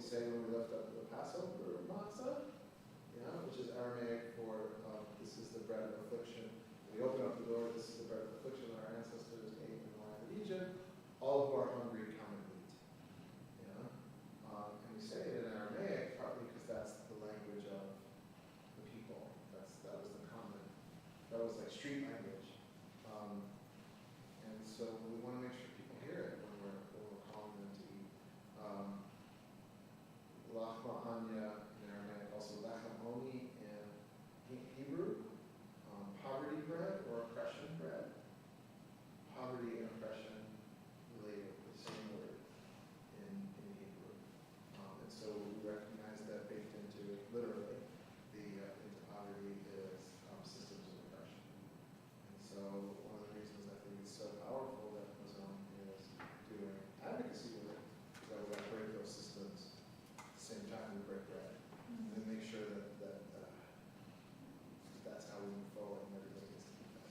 we say when we lift up the Passover matzah, which is Aramaic for this is the bread of affliction. We open up the door, this is the bread of affliction that our ancestors ate in the land of Egypt. All who are hungry come and eat. And we say it in Aramaic partly because that's the language of the people. That was the common, that was like street language. And so we want to make sure people hear it when we're calling them to eat. Lachma anya in Aramaic, also lechem oni in Hebrew. Poverty bread or oppression bread. Poverty and oppression related, the same word in Hebrew. And so we recognize that baked into it, literally, into poverty is systems of oppression. And so one of the reasons I think it's so powerful that Mazon is doing advocacy with it is that we break those systems at the same time we break bread. And make sure that that's how we move forward and everybody gets to keep that.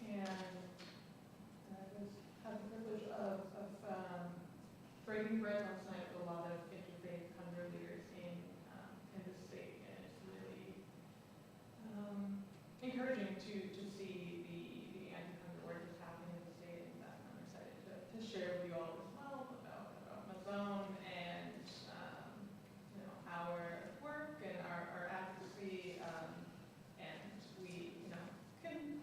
And I just had the privilege of breaking bread last night with a lot of interfaith hunger leaders in the state, and it's really encouraging to see the anti-hunger work that's happening in the state, and I'm excited to share with you all as well about Mazon and our work and our advocacy, and we can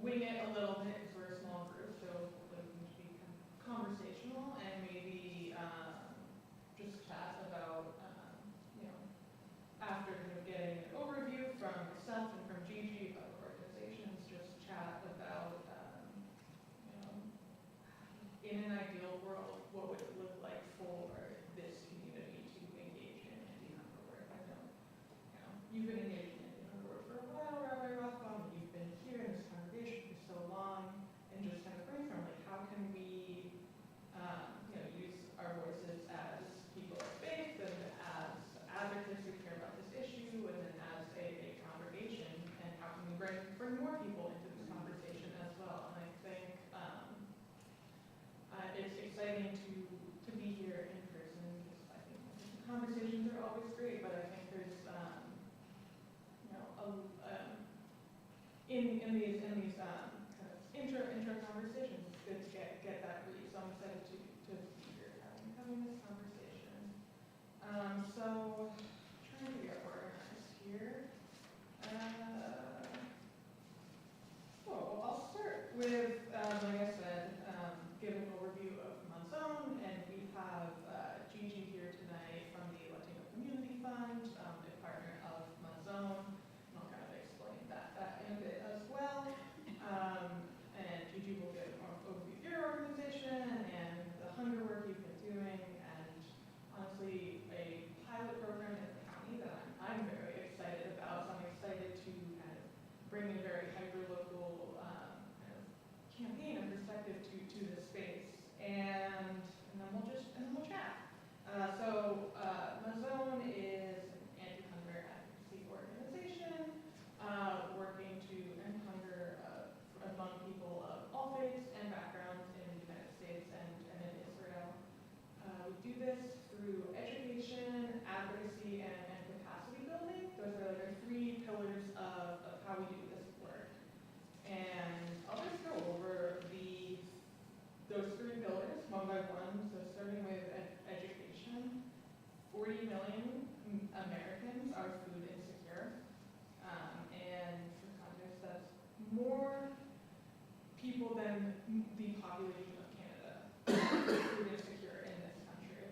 wing it a little bit because we're a small group, so hopefully we can be conversational and maybe just chat about after getting an overview from myself and from Gigi about organizations, just chat about in an ideal world, what would it look like for this community to engage in anti-hunger work? I know, you've been engaged in anti-hunger work for a while, Rabbi Rothbaum, and you've been here in this congregation for so long, and just kind of brainstorm, like, how can we, use our voices as people of faith and as advocates who care about this issue, and then as a congregation, and how can we bring more people into this conversation as well? And I think it's exciting to be here in person because I think conversations are always great, but I think there's in these kind of intro conversations, it's good to get that read. So I'm excited to be here having this conversation. So trying to get organized here. Well, I'll start with, like I said, give an overview of Mazon, and we have Gigi here tonight from the Latino Community Fund, a partner of Mazon, and I'll kind of explain that in a bit as well. And Gigi will give an overview of your organization and the hunger work you've been doing, and honestly, a pilot program in the county that I'm very excited about. So I'm excited to kind of bring a very hyper-local kind of campaign and perspective to this space, and then we'll chat. So Mazon is an anti-hunger advocacy organization working to end hunger among people of all faiths and backgrounds in the United States and in Israel. We do this through education, advocacy, and capacity building. Those are the three pillars of how we do this work. And I'll just go over those three pillars one by one. So starting with education, 40 million Americans are food insecure. And for context, that's more people than the population of Canada food insecure in this country.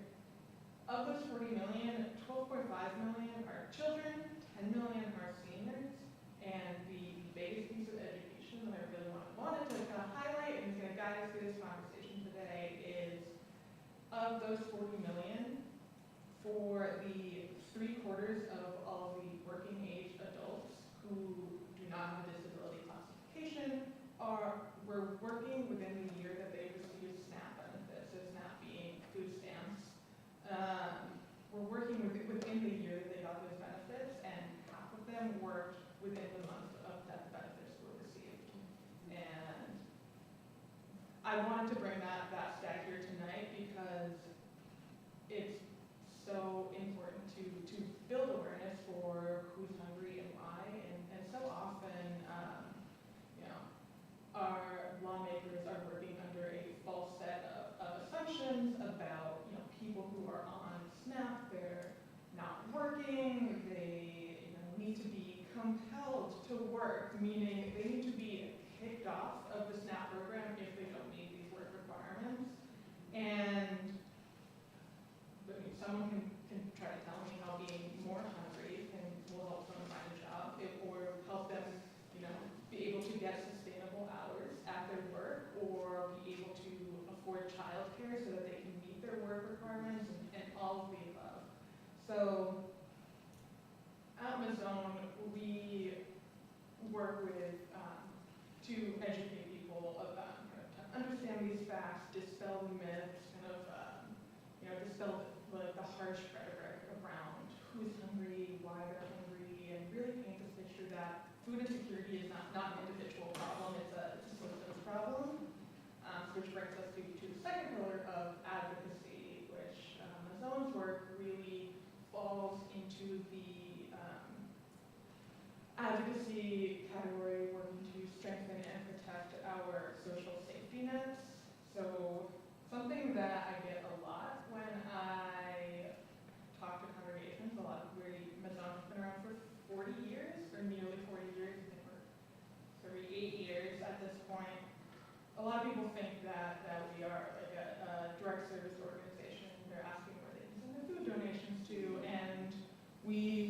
Of those 40 million, 12.5 million are children, 10 million are seniors, and the biggest piece of education that I really wanted to kind of highlight and is going to guide us through this conversation today is, of those 40 million, for the 3/4 of all the working age adults who do not have a disability classification were working within the year that they received SNAP benefits, so SNAP being food stamps. Were working within the year that they got those benefits, and half of them worked within the month of that the benefits were received. And I wanted to bring that stat here tonight because there so that they can meet their work requirements and all of the above. So at Mazon, we work with, to educate people about, to understand these facts, dispel the myths, dispel the harsh rhetoric around who's hungry, why they're hungry, and really paint this picture that food insecurity is not an individual problem, it's a systems problem. Which brings us to the second pillar of advocacy, which Mazon's work really falls into the advocacy category, working to strengthen and protect our social safety nets. So something that I get a lot when I talk to congregations, a lot of Mazon's been around for 40 years, or nearly 40 years, I think we're 38 years at this point. A lot of people think that we are like a direct service organization. They're asking where they can send their food donations to, and we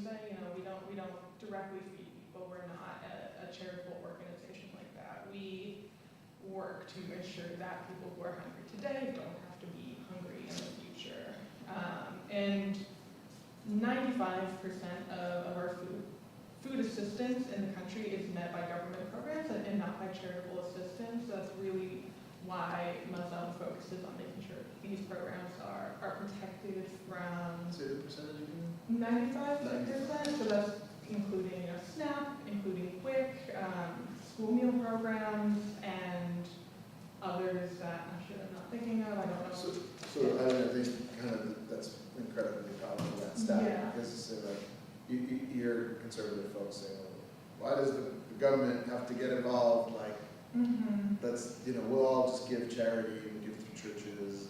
say, we don't directly feed people. We're not a charitable organization like that. We work to ensure that people who are hungry today don't have to be hungry in the future. And 95% of our food assistance in the country is met by government programs and not by charitable assistance. That's really why Mazon focuses on making sure these programs are protected from. Say the percentage again? 95%. So that's including SNAP, including WIC, school meal programs, and others that I'm not thinking of. I don't know. So I think kind of that's incredibly powerful, that stat. Yeah. Because it's like, you hear conservative folks saying, why does the government have to get involved? Like, that's, we'll all just give charity and give to churches,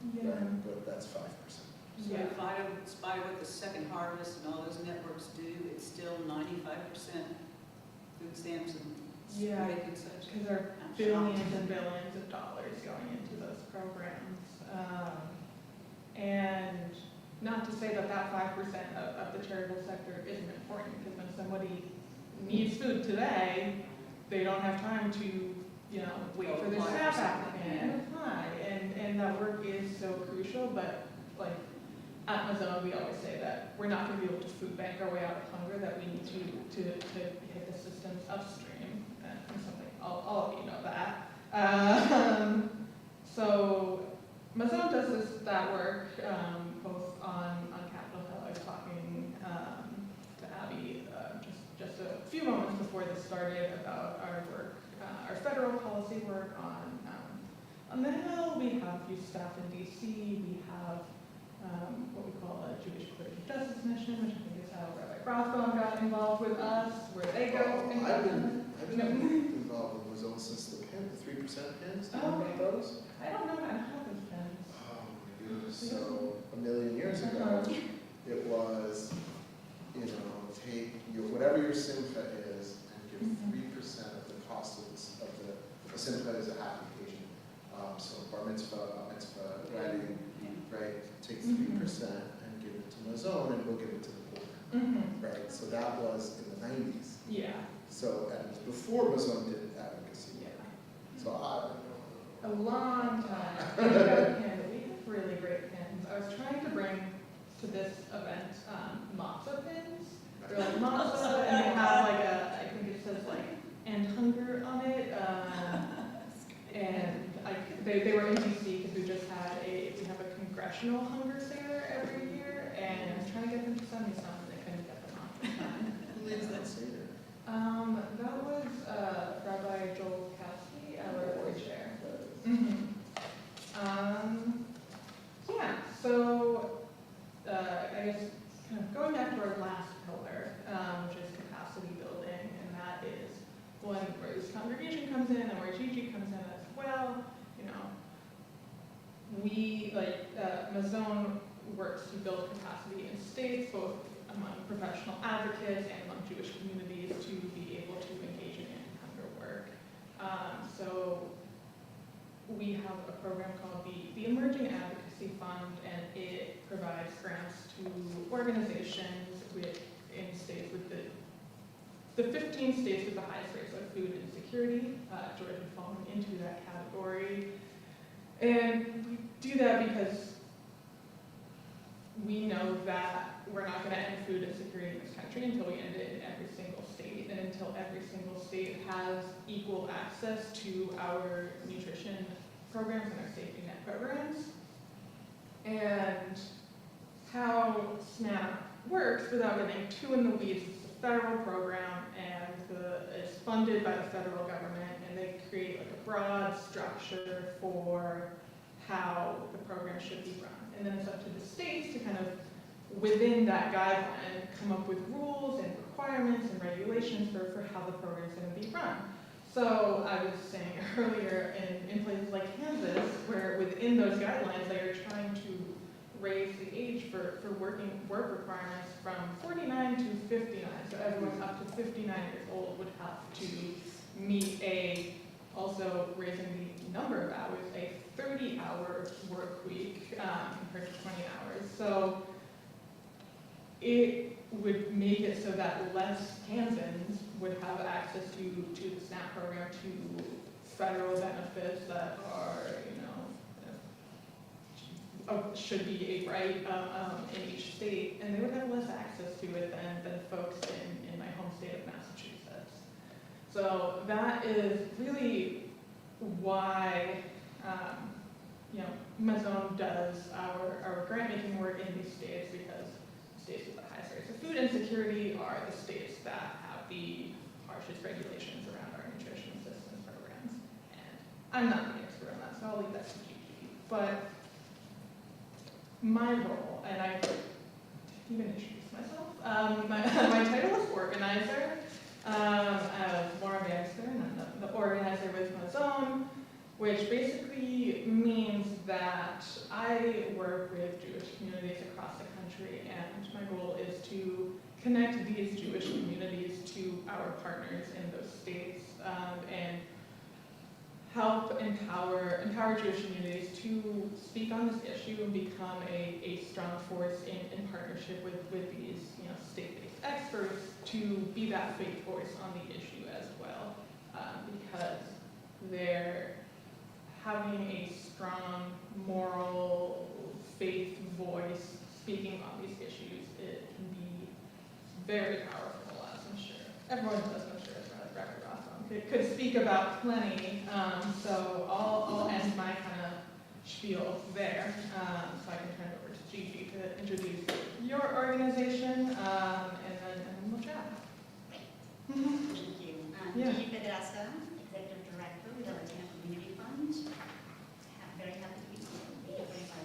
and, right? But that's 5%. So in spite of what the Second Harvest and all those networks do, it's still 95% food stamps and WIC and such. Because there are billions and billions of dollars going into those programs. And not to say that 5% of the charitable sector isn't important, because when somebody needs food today, they don't have time to, wait for their staff applicant and apply. And that work is so crucial, but like at Mazon, we always say that we're not going to be able to food bank our way out of hunger, that we need to hit the systems upstream. And something, all of you know that. So Mazon does that work both on Capitol Hill. I was talking to Abby just a few moments before this started about our work, our federal policy work on the Hill. We have a few staff in DC. We have what we call a Jewish Clergy Justice Mission, which I think is how Rabbi Rothbaum got involved with us, where they go. I've been involved with Mazon since the 3% pins. Do you know about those? I don't know how to have those pins. Oh my goodness. So a million years ago, it was, take whatever your simcha is and give 3% of the cost of the simcha is a application. So bar mitzvah, wedding, right? Take 3% and give it to Mazon, and we'll give it to the poor. Right? So that was in the 90s. Yeah. So, and it was before Mazon did advocacy. Yeah. So I A long time. We have really great pins. I was trying to bring to this event matzah pins. They're like matzah, and they have like I think it says like "and hunger" on it. And they were in DC because we have a congressional hunger fair every year, and I was trying to get them to send me some, and they couldn't get them on. Who leads that Seder? That was Rabbi Joel Kasky, our board chair. So I guess kind of going back to our last pillar, which is capacity building, and that is one where this congregation comes in and where Gigi comes in as well. We, Mazon works to build capacity in states, both among professional advocates and among Jewish communities, to be able to engage in anti-hunger work. So we have a program called the Emerging Advocacy Fund, and it provides grants to organizations in states with the 15 states with the highest rates of food insecurity. Georgia falling into that category. And we do that because we know that we're not going to end food insecurity in this country until we end it in every single state, and until every single state has equal access to our nutrition programs and our safety net programs. And how SNAP works, without getting too in the weeds, it's a federal program, and it's funded by the federal government, and they create like a broad structure for how the program should be run. And then it's up to the states to kind of, within that guideline, come up with rules and requirements and regulations for how the program is going to be run. So I was saying earlier, in places like Kansas, where within those guidelines, they are trying to raise the age for work requirements from 49 to 59. So everyone up to 59 years old would have to meet also raising the number of hours, a 30-hour work week compared to 20 hours. So it would make it so that less Kansans would have access to the SNAP program, to federal benefits that are, should be a right in each state, and they would have less access to it than folks in my home state of Massachusetts. So that is really why Mazon does our grant making work in these states, because states with the highest rates of food insecurity are the states that have the harshest regulations around our nutrition assistance programs. And I'm not the expert on that, so I'll leave that to Gigi. But my role, and I didn't even introduce myself, my title is organizer. Laura Baxter, and I'm the organizer with Mazon, which basically means that I work with Jewish communities across the country, and my goal is to connect these Jewish communities to our partners in those states, and help empower Jewish communities to speak on this issue and become a strong force in partnership with these state-based experts to be that faith voice on the issue as well, because they're having a strong moral faith voice speaking on these issues. It can be very powerful, as I'm sure everyone knows. I'm sure could speak about plenty, so I'll end my kind of spiel there, so I can turn it over to Gigi to introduce your organization, and then we'll chat. Thank you. Yeah. Gigi Pedraza, Executive Director with the Latino Community Fund. Very happy to be here. Thank you for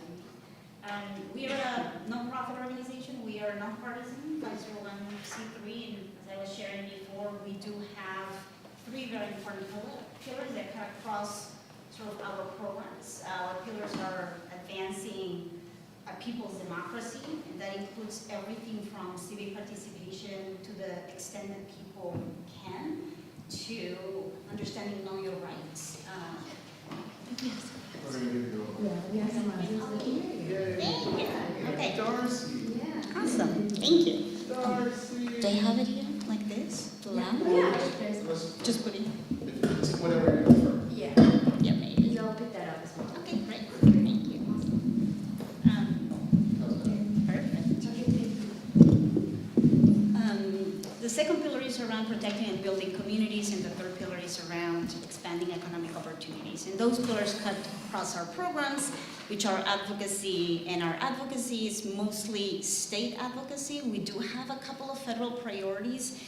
inviting me. We are a nonprofit organization. We are nonpartisan, 501c3, and as I was sharing before, we do have three very important pillars that cut across sort of our programs. Our pillars are advancing a people's democracy, and that includes everything from civic participation to the extent that people can, to understanding know your rights. Yes. Thank you. Okay. Darcy. Yeah. Awesome. Thank you. Darcy. Do I have it here like this? Loud? Yeah. Just put it. It's whatever you prefer. Yeah. Yeah, maybe. You'll pick that up as well. Okay, great. Thank you. Perfect. The second pillar is around protecting and building communities, and the third pillar is around expanding economic opportunities. And those pillars cut across our programs, which are advocacy, and our advocacy is mostly state advocacy. We do have a couple of federal priorities,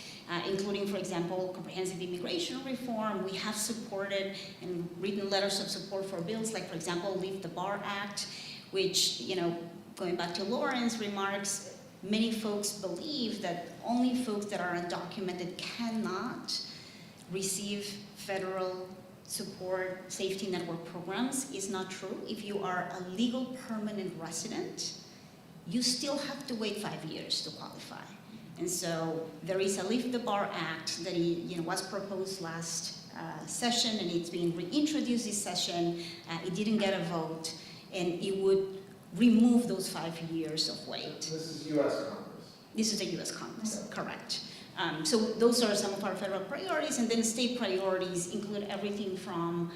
including, for example, comprehensive immigration reform. We have supported and written letters of support for bills like, for example, Leave the Bar Act, which, going back to Lauren's remarks, many folks believe that only folks that are undocumented cannot receive federal support safety network programs. Is not true. If you are a legal permanent resident, you still have to wait 5 years to qualify. And so there is a Leave the Bar Act that was proposed last session, and it's being reintroduced this session. It didn't get a vote, and it would remove those 5 years of wait. This is U.S. Congress. This is the U.S. Congress, correct. So those are some of our federal priorities, and then state priorities include everything from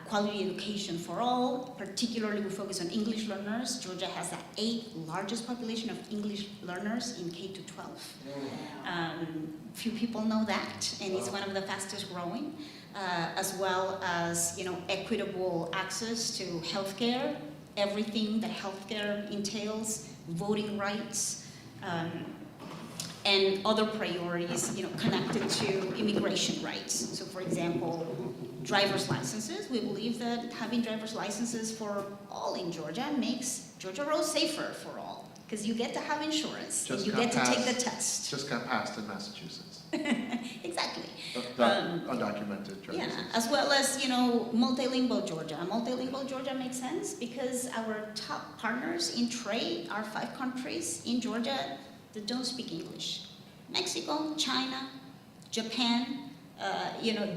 quality education for all. Particularly, we focus on English learners. Georgia has the 8th largest population of English learners in K to 12. Few people know that, and it's one of the fastest growing, as well as equitable access to healthcare, everything that healthcare entails, voting rights. And other priorities, connected to immigration rights. So, for example, driver's licenses. We believe that having driver's licenses for all in Georgia makes Georgia roads safer for all, because you get to have insurance and you get to take the test. Just got passed in Massachusetts. Exactly. Undocumented driver's license. As well as, multilingual Georgia. Multilingual Georgia makes sense because our top partners in trade are 5 countries in Georgia that don't speak English. Mexico, China, Japan,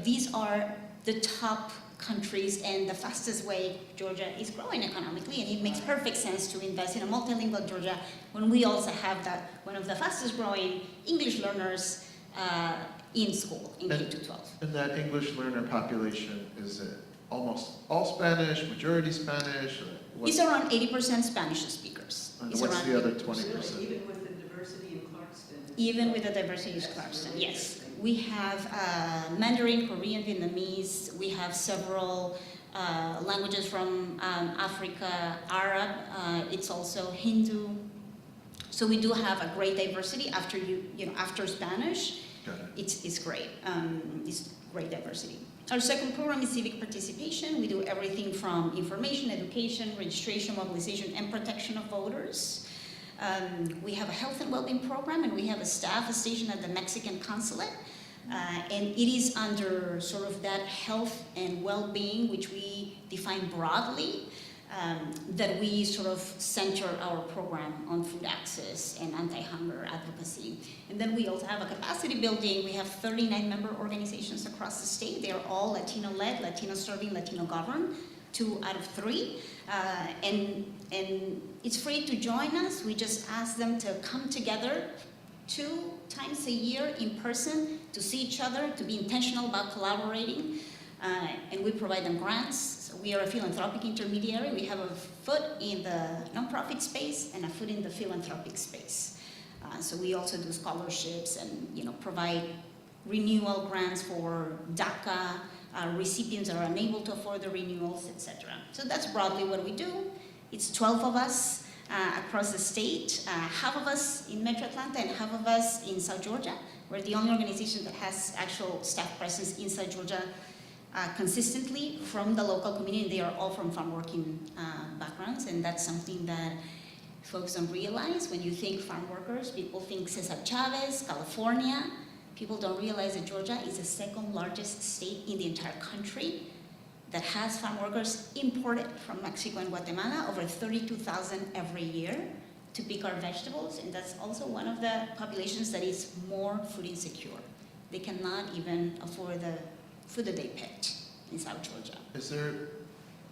these are the top countries and the fastest way Georgia is growing economically, and it makes perfect sense to invest in a multilingual Georgia when we also have that one of the fastest growing English learners in school, in K to 12. And that English learner population, is it almost all Spanish, majority Spanish? It's around 80% Spanish speakers. And It's what's around the other 80%. 20%? Even with the diversity in Clarkston. Even with the diversity of Clarkston, Really yes. interesting. We have Mandarin, Korean, Vietnamese. We have several languages from Africa, Arab. It's also Hindu. So we do have a great diversity after after Spanish. Got it. It's great. It's great diversity. Our second program is civic participation. We do everything from information, education, registration, mobilization, and protection of voters. We have a health and well-being program, and we have a staff station at the Mexican consulate. And it is under sort of that health and well-being, which we define broadly, that we sort of center our program on food access and anti-hunger advocacy. And then we also have a capacity building. We have 39 member organizations across the state. They are all Latino-led, Latino-serving, Latino-governed, 2 out of 3. And it's free to join us. We just ask them to come together 2 times a year in person to see each other, to be intentional about collaborating, and we provide them grants. So we are a philanthropic intermediary. We have a foot in the nonprofit space and a foot in the philanthropic space. So we also do scholarships and provide renewal grants for DACA recipients that are unable to afford the renewals, etc. So that's broadly what we do. It's 12 of us across the state, half of us in Metro Atlanta and half of us in South Georgia. We're the only organization that has actual staff presence inside Georgia consistently from the local community. They are all from farm working backgrounds, and that's something that folks don't realize. When you think farm workers, people think Cesar Chavez, California. People don't realize that Georgia is the 2nd largest state in the entire country that has farm workers imported from Mexico and Guatemala, over 32,000 every year, to pick our vegetables, and that's also one of the populations that is more food insecure. They cannot even afford the food that they picked in South Georgia. Is there,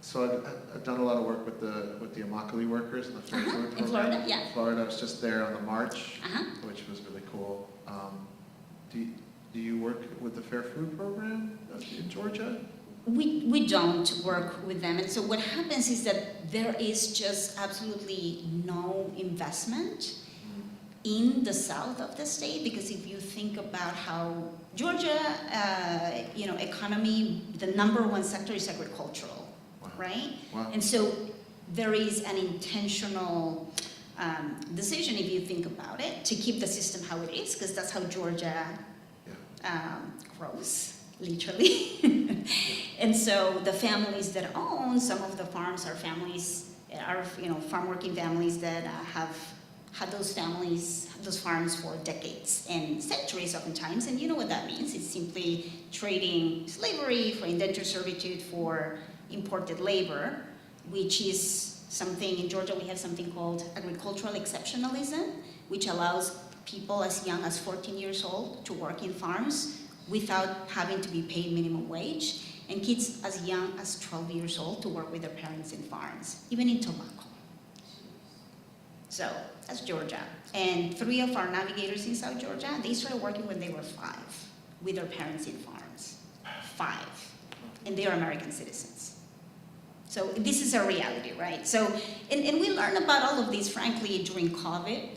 so I've done a lot of work with the Immokalee workers and the Fair Food program. In Florida, yeah. In Florida, I was just there on the march, Uh-huh. which was really cool. Do you work with the Fair Food program in Georgia? We don't work with them, and so what happens is that there is just absolutely no investment in the south of the state, because if you think about how Georgia, economy, the #1 sector is agricultural, Wow. right? Wow. And so there is an intentional decision, if you think about it, to keep the system how it is, because that's how Georgia grows, literally. And so the families that own some of the farms are families, farm working families that have had those farms for decades and centuries oftentimes. And you know what that means. It's simply trading slavery for indentured servitude for imported labor, which is something, in Georgia we have something called agricultural exceptionalism, which allows people as young as 14 years old to work in farms without having to be paid minimum wage, and kids as young as 12 years old to work with their parents in farms, even in tobacco. So that's Georgia. And 3 of our navigators in South Georgia, they started working when they were 5 with their parents in farms. 5. And they are American citizens. So this is a reality, right? So, and we learned about all of this, frankly, during COVID,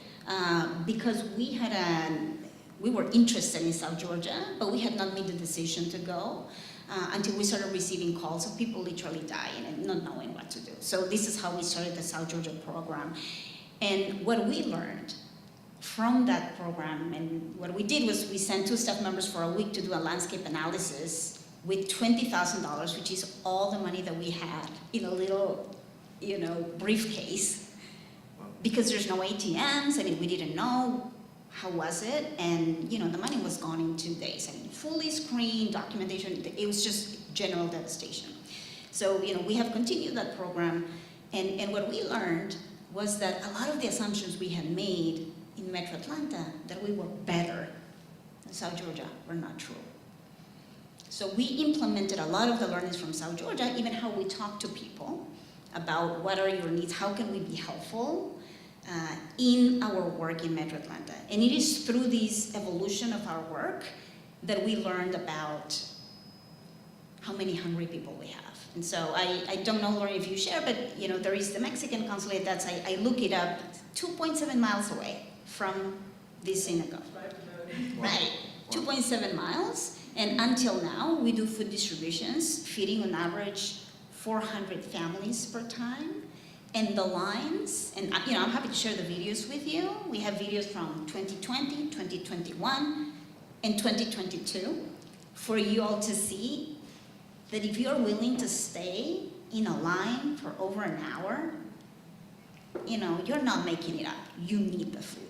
because we were interested in South Georgia, but we had not made the decision to go until we started receiving calls of people literally dying and not knowing what to do. So this is how we started the South Georgia program. And what we learned from that program, and what we did was we sent 2 staff members for a week to do a landscape analysis with $20,000, which is all the money that we had in a little, briefcase, because there's no ATMs. I mean, we didn't know how was it, and the money was gone in 2 days. I mean, fully screened documentation. It was just general devastation. So we have continued that program, and what we learned was that a lot of the assumptions we had made in Metro Atlanta, that we were better than South Georgia, were not true. So we implemented a lot of the learnings from South Georgia, even how we talk to people about what are your needs, how can we be helpful in our work in Metro Atlanta. And it is through this evolution of our work that we learned about how many hungry people we have. And so I don't know, Lauren, if you share, but there is the Mexican consulate that's, I look it up, 2.7 miles away from this synagogue. Right, 2.7 miles. And until now, we do food distributions, feeding on average 400 families per time. And the lines, and I'm happy to share the videos with you. We have videos from 2020, 2021, and 2022 for you all to see that if you're willing to stay in a line for over an hour, you're not making it up. You need the food.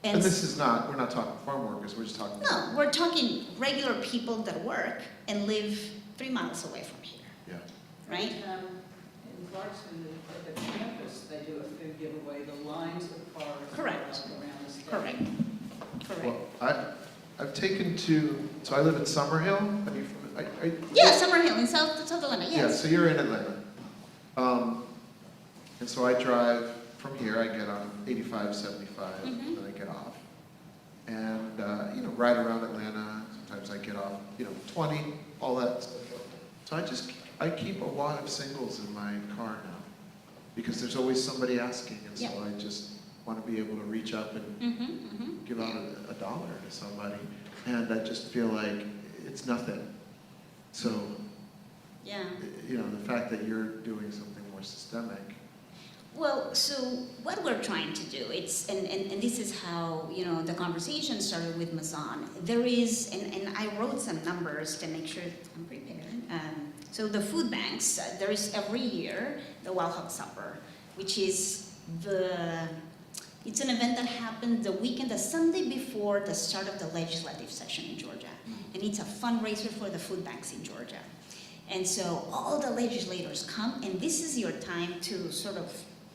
And this is not, we're not talking farm workers, we're just talking. No, we're talking regular people that work and live 3 miles away from here. Yeah. Right? In Clarkston, at the campus, they do a food giveaway. The lines of cars Correct. around the state. Correct. Well, I've taken so I live in Summerhill. Are you from, Yeah, Summerhill in South Atlanta, Yeah, yes. so you're in Atlanta. And so I drive from here, I get on 85, 75, Mhm. then I get off. And, ride around Atlanta, sometimes I get off, 20, all that stuff. So I keep a lot of singles in my car now, because there's always somebody asking, and so Yeah. I just want to be able to reach up and give out a dollar to somebody, and I just feel like it's nothing. So, Yeah. The fact that you're doing something more systemic. Well, so what we're trying to do, and this is how, the conversation started with Mazon. There is, and I wrote some numbers to make sure I'm prepared. So the food banks, there is every year the Wild Hog Supper, which is it's an event that happened the Sunday before the start of the legislative session in Georgia. And it's a fundraiser for the food banks in Georgia. And so all the legislators come, and this is your time to sort of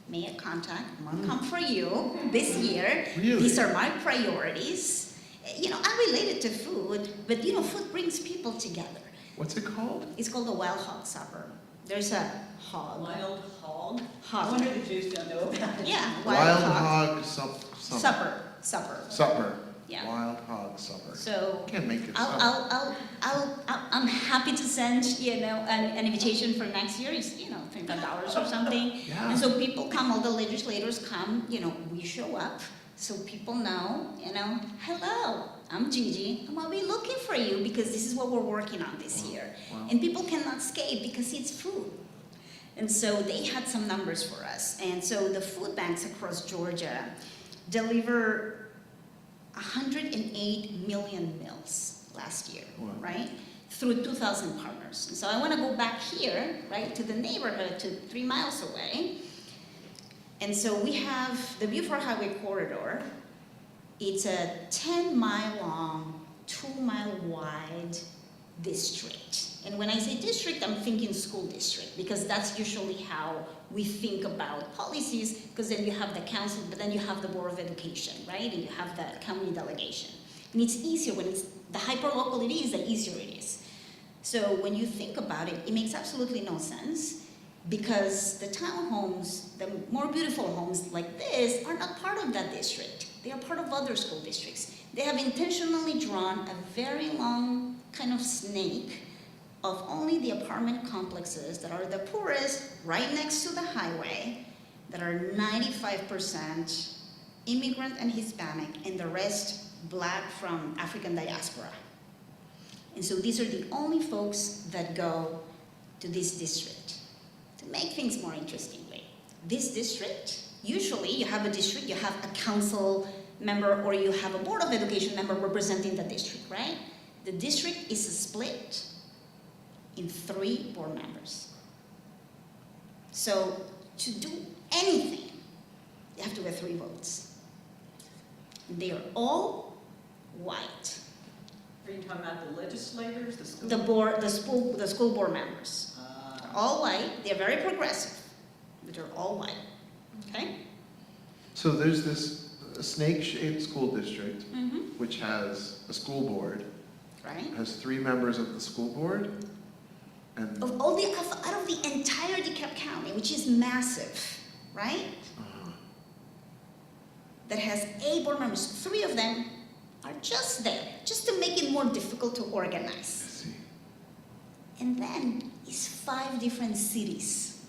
make a contact. I'm gonna come for you this year. Really? These are my priorities. Unrelated to food, but food brings people together. What's it called? It's called the Wild Hog Supper. There's a hog. Wild hog? I Hog. wonder the Jews don't know about it. Yeah, Wild hog. hog Supper. Supper. Yeah. Wild hog supper. So Can't make it. I'm happy to send an invitation for next year. It's $25 or something. Yeah. And so people come, all the legislators come. We show up so people know. Hello, I'm Gigi. I'm gonna be looking for you because this is what we're working on this year. Wow. And people cannot escape because it's food. And so they had some numbers for us. And so the food banks across Georgia deliver 108 million meals last year, Wow. right? Through 2,000 partners. And so I want to go back here, right, to the neighborhood, to 3 miles away. And so we have the Beaufort Highway Corridor. It's a 10-mile long, 2-mile wide district. And when I say district, I'm thinking school district, because that's usually how we think about policies, because then you have the council, but then you have the Board of Education, right? And you have the county delegation. And it's easier when it's the hyper-local it is, the easier it is. So when you think about it, it makes absolutely no sense because the townhomes, the more beautiful homes like this, are not part of that district. They are part of other school districts. They have intentionally drawn a very long kind of snake of only the apartment complexes that are the poorest, right next to the highway, that are 95% immigrant and Hispanic, and the rest Black from African diaspora. And so these are the only folks that go to this district. To make things more interestingly, this district, usually you have a district, you have a council member, or you have a board of education member representing the district, right? The district is split in 3 board members. So to do anything, you have to get 3 votes. They are all white. Are you talking about the legislators, the school? The school board members. All white, they're very progressive, but they're all white, okay? So there's this snake-shaped school district, Mm-hmm. which has a school board, Right? has 3 members of the school board, and Out of the entire DeKalb County, which is massive, right? That has 8 board members, 3 of them are just there, just to make it more difficult to I organize. see. And then it's 5 different cities,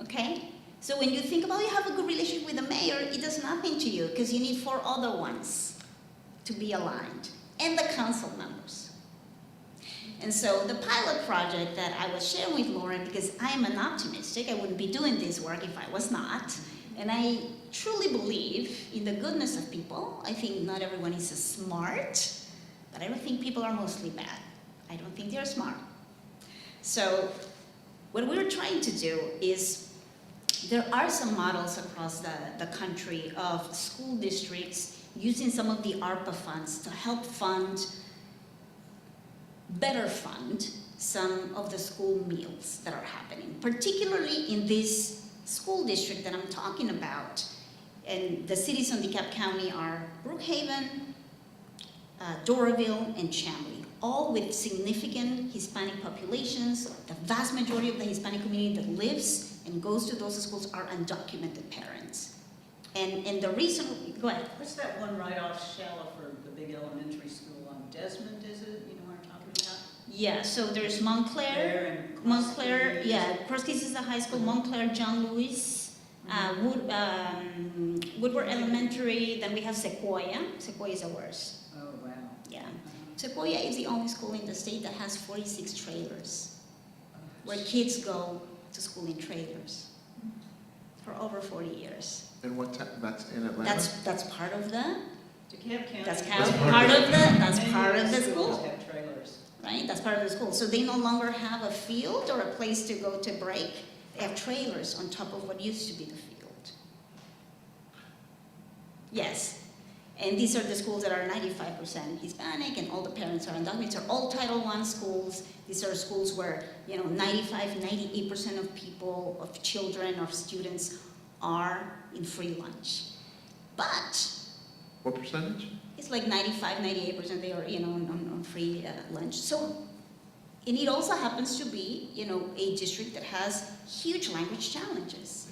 okay? So when you think about you have a good relationship with the mayor, it does nothing to you because you need 4 other ones to be aligned, and the council members. And so the pilot project that I was sharing with Lauren, because I am an optimistic, I wouldn't be doing this work if I was not, and I truly believe in the goodness of people. I think not everyone is as smart, but I don't think people are mostly bad. I don't think they're smart. So what we're trying to do is, there are some models across the country of school districts using some of the ARPA funds to help better fund some of the school meals that are happening, particularly in this school district that I'm talking about. And the cities in DeKalb County are Brookhaven, Doraville, and Chamblee, all with significant Hispanic populations. The vast majority of the Hispanic community that lives and goes to those schools are undocumented parents. And the reason, go ahead. What's that one right off Shallowford, the big elementary school on Desmond, is it? You know what I'm talking about? Yeah, so there's Montclair, There and Montclair, Cross yeah, Cross Keys is the high school, Montclair, John Lewis, Woodward Elementary, then we have Sequoia. Sequoia is the worst, Oh, wow. yeah. Sequoia is the only school in the state that has 46 trailers, where kids go to school in trailers for over 40 years. And that's in Atlanta? That's part of the, DeKalb County. that's That's part of the schools school, have trailers. right? That's part of the school. So they no longer have a field or a place to go to break. They have trailers on top of what used to be the field. Yes. And these are the schools that are 95% Hispanic, and all the parents are undocumented. These are all Title I schools. These are schools where, 95, 98% of people, of children, of students are in free lunch. But What percentage? it's like 95, 98% they are, on free lunch. So, and it also happens to be, a district that has huge language challenges.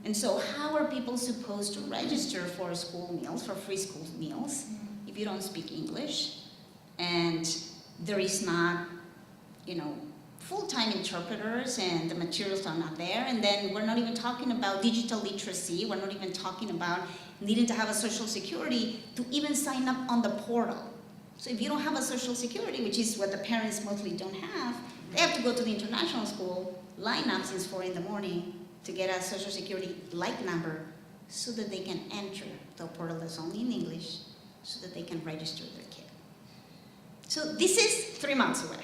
And so how are people supposed to register for school meals, for free school meals, if you don't speak English? And there is not, full-time interpreters, and the materials are not there. And then we're not even talking about digital literacy. We're not even talking about needing to have a social security to even sign up on the portal. So if you don't have a social security, which is what the parents mostly don't have, they have to go to the international school, line up since 4 in the morning to get a social security like number so that they can enter the portal that's only in English, so that they can register their kid. So this is 3 months away.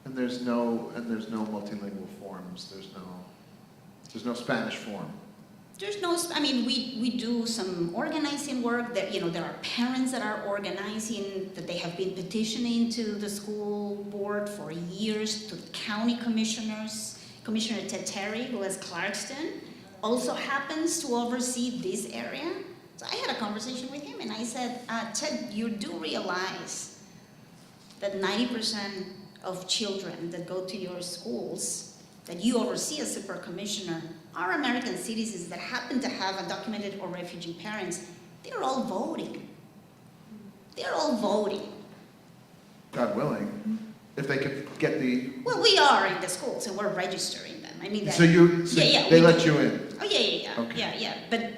And there's no multilingual forms. There's no Spanish form. There's no, we do some organizing work that, there are parents that are organizing, that they have been petitioning to the school board for years, to the county commissioners. Commissioner Ted Terry, who is Clarkston, also happens to oversee this area. So I had a conversation with him and I said, Ted, you do realize that 90% of children that go to your schools that you oversee as super commissioner are American citizens that happen to have undocumented or refugee parents. They're all voting. They're all voting. God willing, if they could get the, Well, we are in the school, so we're registering them. I mean, that, so yeah, they we let do. you in? Oh, yeah. Okay. Yeah. But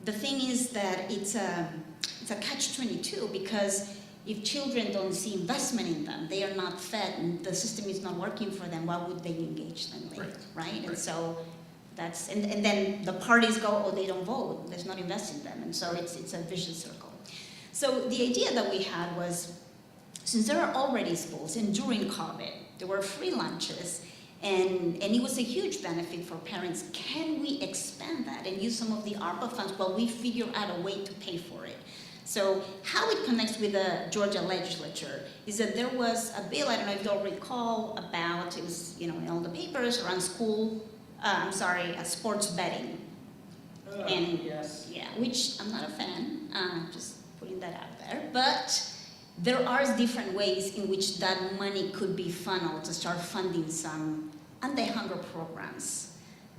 the thing is that it's a catch-22, because if children don't see investment in them, they are not fed, and the system is not working for them, why would they engage them later, right? And so that's, and then the parties go, oh, they don't vote, let's not invest in them, and so it's a vicious circle. So the idea that we had was, since there are already schools, and during COVID, there were free lunches, and it was a huge benefit for parents. Can we expand that and use some of the ARPA funds while we figure out a way to pay for it? So how it connects with the Georgia legislature is that there was a bill, I don't know if you'll recall, about, it was, in all the papers around sports betting. And yes. yeah, which I'm not a fan, just putting that out there, but there are different ways in which that money could be funneled to start funding some anti-hunger programs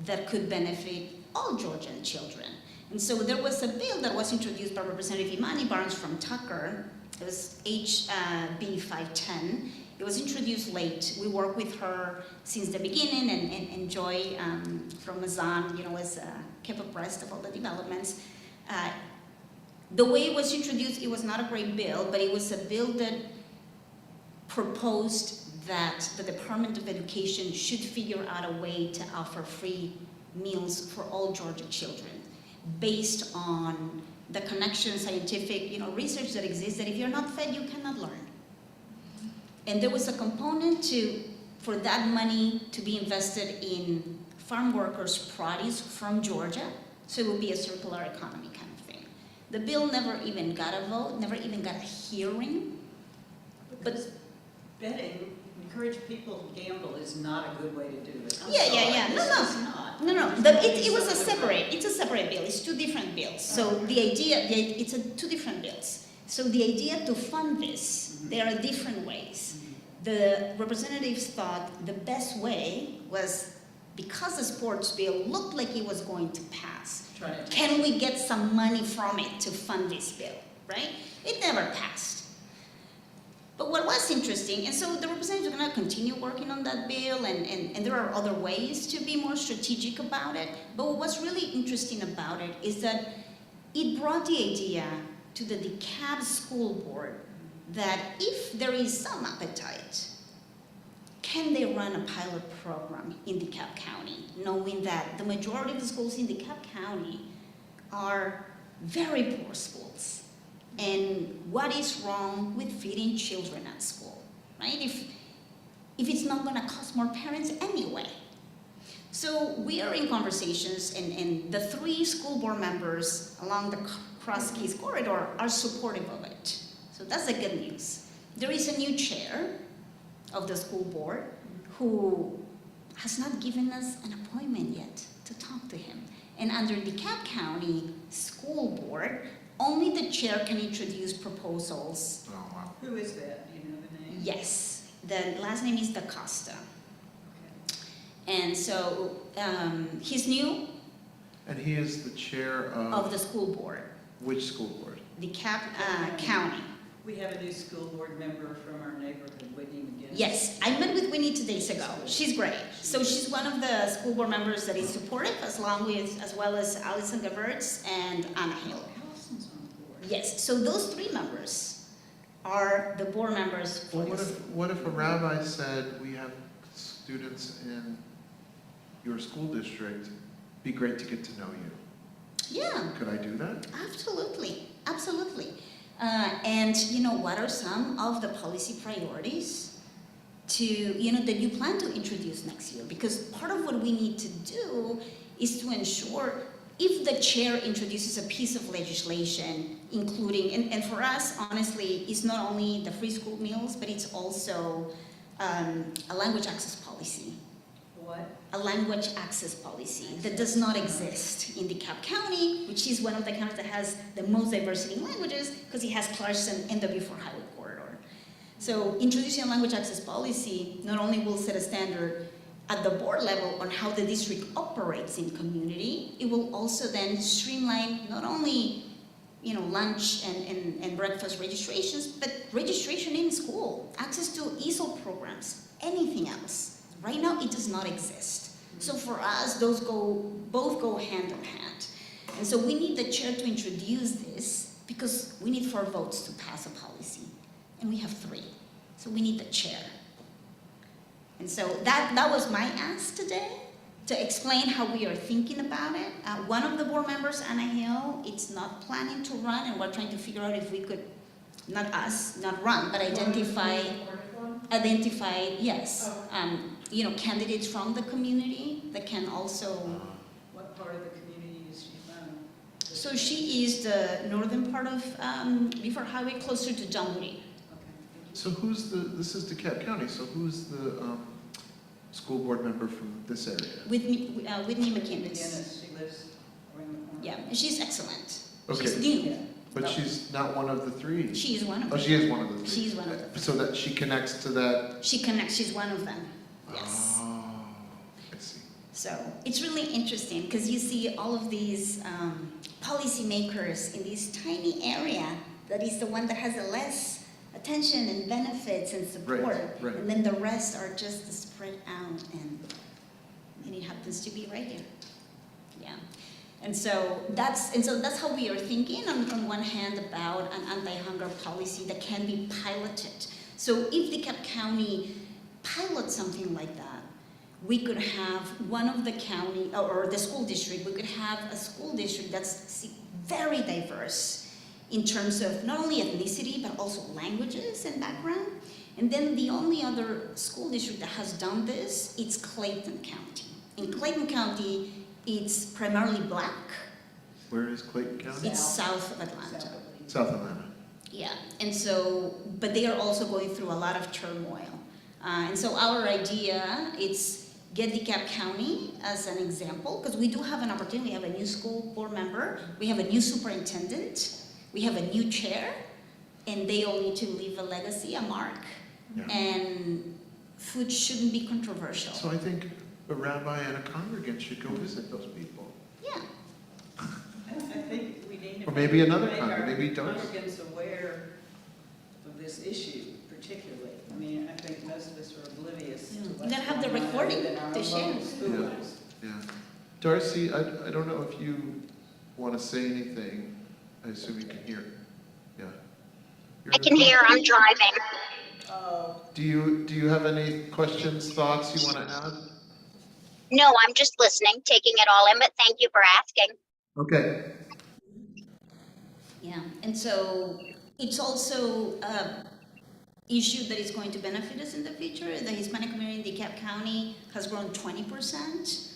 that could benefit all Georgian children. And so there was a bill that was introduced by Representative Imani Barnes from Tucker. It was HB 510. It was introduced late. We worked with her since the beginning, and Joy from Mazon, was kept abreast of all the developments. The way it was introduced, it was not a great bill, but it was a bill that proposed that the Department of Education should figure out a way to offer free meals for all Georgia children, based on the connection, scientific, research that exists, that if you're not fed, you cannot learn. And there was a component for that money to be invested in farm workers' produce from Georgia, so it would be a circular economy kind of thing. The bill never even got a vote, never even got a hearing. But betting, encourage people to gamble is not a good way to do it. Yeah. It's not. No. It was it's a separate bill. It's two different bills. So the idea, it's two different bills. So the idea to fund this, there are different ways. The representatives thought the best way was, because the sports bill looked like it was going to pass, can we get some money from it to fund this bill, right? It never passed. But what was interesting, and so the representatives are going to continue working on that bill, and there are other ways to be more strategic about it, but what was really interesting about it is that it brought the idea to the DeKalb School Board that if there is some appetite, can they run a pilot program in DeKalb County, knowing that the majority of the schools in DeKalb County are very poor schools? And what is wrong with feeding children at school, right? If it's not going to cost more parents anyway. So we are in conversations, and the 3 school board members along the Cross Keys corridor are supportive of it. So that's the good news. There is a new chair of the school board who has not given us an appointment yet to talk to him. And under DeKalb County School Board, only the chair can introduce proposals. Oh, wow. Who is that? Do you know the name? Yes, the last name is DaCosta. And so he's new And he is the chair of the school board, which school board? DeKalb County. We have a new school board member from our neighborhood, Whitney McGinnis. Yes, I met with Winnie 2 days ago. She's great. So she's one of the school board members that is supportive, as well as Allison Gavertz and Anna Hill. Allison's on the board. Yes, so those 3 members are the board members for Well, this. what if a rabbi said, we have students in your school district, be great to get to know you? Yeah, Could I do that? absolutely. And what are some of the policy priorities that you plan to introduce next year? Because part of what we need to do is to ensure, if the chair introduces a piece of legislation, including, and for us, honestly, it's not only the free school meals, but it's also a language access policy. What? A language access policy that does not exist in DeKalb County, which is one of the counties that has the most diversity in languages, because it has Clarkson and the W4 Highway corridor. So introducing a language access policy not only will set a standard at the board level on how the district operates in community, it will also then streamline not only lunch and breakfast registrations, but registration in school, access to ESOL programs, anything else. Right now, it does not exist. So for us, those both go hand in hand. And so we need the chair to introduce this because we need 4 votes to pass a policy, and we have 3. So we need the chair. And so that was my ask today, to explain how we are thinking about it. One of the board members, Anna Hill, it's not planning to run, and we're trying to figure out if we could, not run, but identify, yes, candidates from the community that can also. What part of the community is she from? So she is the northern part of Before Highway, closer to Dunwoody. So this is DeKalb County, so who's the school board member from this area? Whitney McInnes. She lives around the corner. Yeah, and she's excellent. Okay. She's new. Yeah. But she's not one of the 3. She is one of Oh, them. she is one of the 3. She's one of them. So that she connects to that? She connects, she's one of them. Yes. Oh, I see. So it's really interesting because you see all of these policymakers in this tiny area that is the one that has the less attention and benefits and support. Right. And then the rest are just spread out, and it happens to be right here. Yeah. And so that's how we are thinking on one hand about an anti-hunger policy that can be piloted. So if DeKalb County pilots something like that, we could have one of the county or the school district, we could have a school district that's very diverse in terms of not only ethnicity, but also languages and background. And then the only other school district that has done this, it's Clayton County. In Clayton County, it's primarily Black. Where is Clayton County? It's south of Atlanta. South Atlanta. Yeah, and so, but they are also going through a lot of turmoil. And so our idea is get DeKalb County as an example, because we do have an opportunity. We have a new school board member, we have a new superintendent, we have a new chair, and they all need to leave a legacy, a mark, and food shouldn't be controversial. So I think a rabbi and a congregant should go visit those people. Yeah. I think we need to Or maybe another make congregant, our maybe don't. congregants aware of this issue particularly. I mean, I think most of us are oblivious to You what's gotta have the going on recording within our to share. local schools. Yeah. Darcy, I don't know if you want to say anything. I assume you can hear. Yeah. You're I in the can car? hear, I'm driving. Oh, Do you have any questions, thoughts you want to add? No, I'm just listening, taking it all in, but thank you for asking. Okay. Yeah, and so it's also an issue that is going to benefit us in the future. The Hispanic community in DeKalb County has grown 20%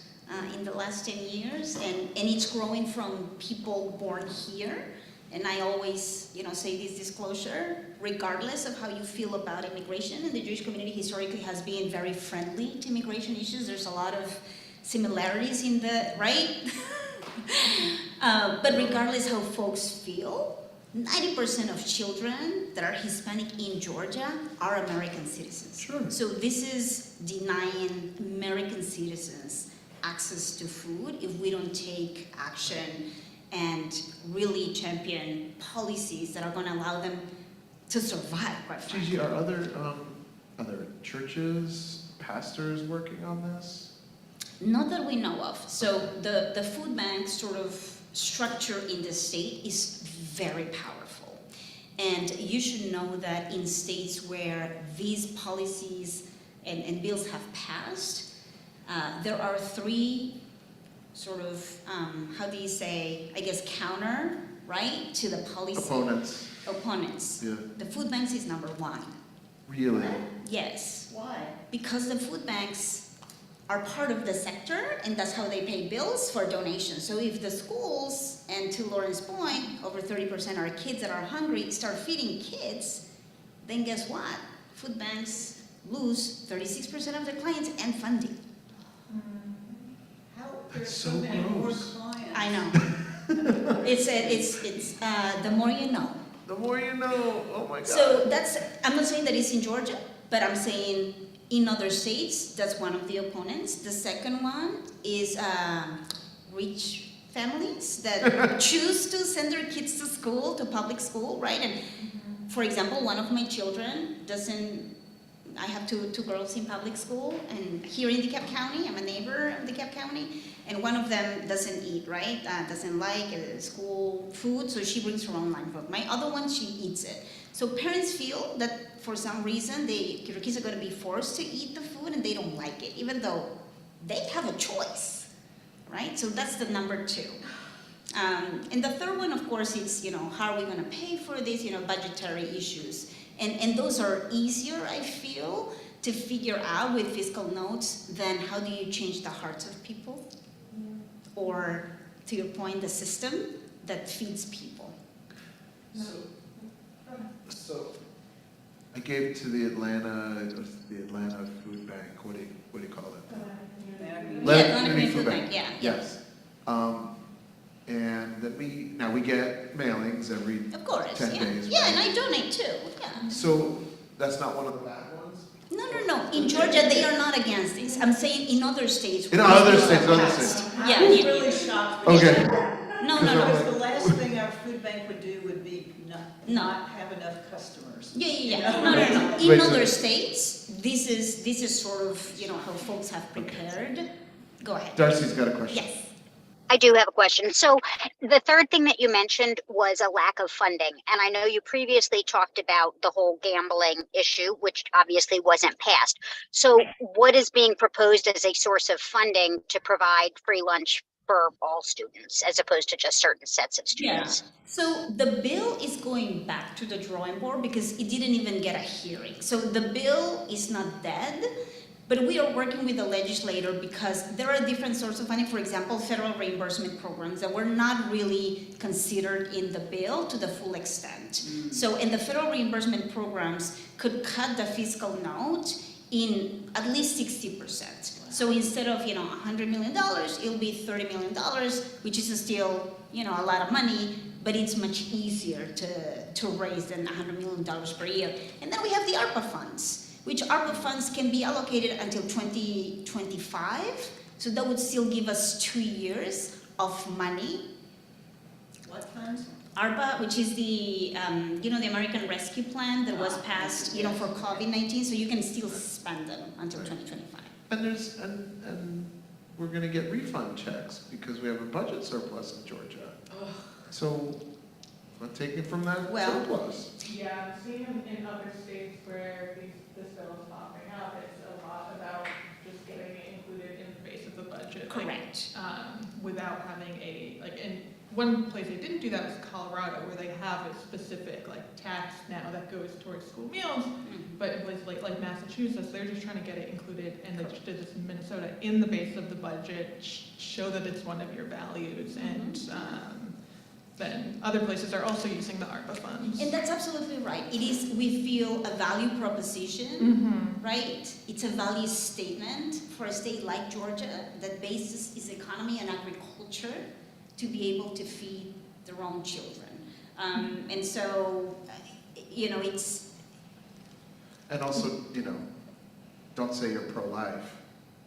in the last 10 years, and it's growing from people born here. And I always, say this disclosure, regardless of how you feel about immigration, and the Jewish community historically has been very friendly to immigration issues. There's a lot of similarities in the, right? But regardless how folks feel, 90% of children that are Hispanic in Georgia are American citizens. Sure. So this is denying American citizens access to food if we don't take action and really champion policies that are going to allow them to survive, quite frankly. Gigi, are other churches, pastors working on this? Not that we know of. So the food bank sort of structure in the state is very powerful. And you should know that in states where these policies and bills have passed, there are 3 sort of, how do you say, I guess counter, right, to the policy. Opponents. Yeah. The food banks is number 1. Really? Yes. why? Because the food banks are part of the sector, and that's how they pay bills for donations. So if the schools, and to Lauren's point, over 30% are kids that are hungry, start feeding kids, then guess what? Food banks lose 36% of their clients and funding. How, That's there's so so many more gross. clients. I know. It's the more you know. The more you know. Oh my God. So I'm not saying that it's in Georgia, but I'm saying In other states, that's one of the opponents. The second one is rich families that choose to send their kids to school, to public school, right? And for example, one of my children I have two girls in public school, and here in DeKalb County, I'm a neighbor of DeKalb County, and one of them doesn't eat, right? Doesn't like school food, so she brings her own line food. My other one, she eats it. So parents feel that for some reason, your kids are going to be forced to eat the food, and they don't like it, even though they have a choice, right? So that's the number two. And the third one, of course, is, how are we going to pay for this, budgetary issues. And those are easier, I feel, to figure out with fiscal notes than how do you change the hearts of people? Or, to your point, the system that feeds people. So, I gave to the Atlanta Food Bank. What do you call it? Atlanta Community Food Bank, yeah. Yes. And that we get mailings every Of course, 10 yeah. days. Yeah, right? and I donate too, yeah. So that's not one of the bad ones? No. In Georgia, they are not against this. I'm saying in other states. In where other they states, have other passed. states. I Yeah, was yeah. really shocked. when Okay. you said that. No. Because the last thing our food bank would do would be No. not have enough customers. Yeah. No. In Wait, so- other states, this is sort of, how folks have prepared. Go ahead. Darcy's got a question. Yes. I do have a question. So the third thing that you mentioned was a lack of funding. And I know you previously talked about the whole gambling issue, which obviously wasn't passed. So what is being proposed as a source of funding to provide free lunch for all students as opposed to just certain sets of students? So the bill is going back to the drawing board because it didn't even get a hearing. So the bill is not dead. But we are working with the legislator because there are different sorts of funding. For example, federal reimbursement programs that were not really considered in the bill to the full extent. So, and the federal reimbursement programs could cut the fiscal note in at least 60%. So instead of, $100 million, it'll be $30 million, which is still, a lot of money, but it's much easier to raise than $100 million per year. And then we have the ARPA funds, which ARPA funds can be allocated until 2025. So that would still give us 2 years of money. What funds? ARPA, which is the, the American Rescue Plan that was passed, for COVID-19, so you can still spend them until 2025. And we're going to get refund checks because we have a budget surplus in Georgia. So not taking from that surplus. Yeah, I'm seeing in other states where this bill is popping up, it's a lot about just getting it included in the base of the budget. Correct. Without having and one place they didn't do that was Colorado, where they have a specific tax now that goes towards school meals. But in places like Massachusetts, they're just trying to get it included, and they just did this in Minnesota in the base of the budget, show that it's one of your values, and then other places are also using the ARPA funds. And that's absolutely right. It is, we feel, a value proposition, right? It's a value statement for a state like Georgia that bases its economy and agriculture to be able to feed their own children. And so, it's... And also, don't say you're pro-life,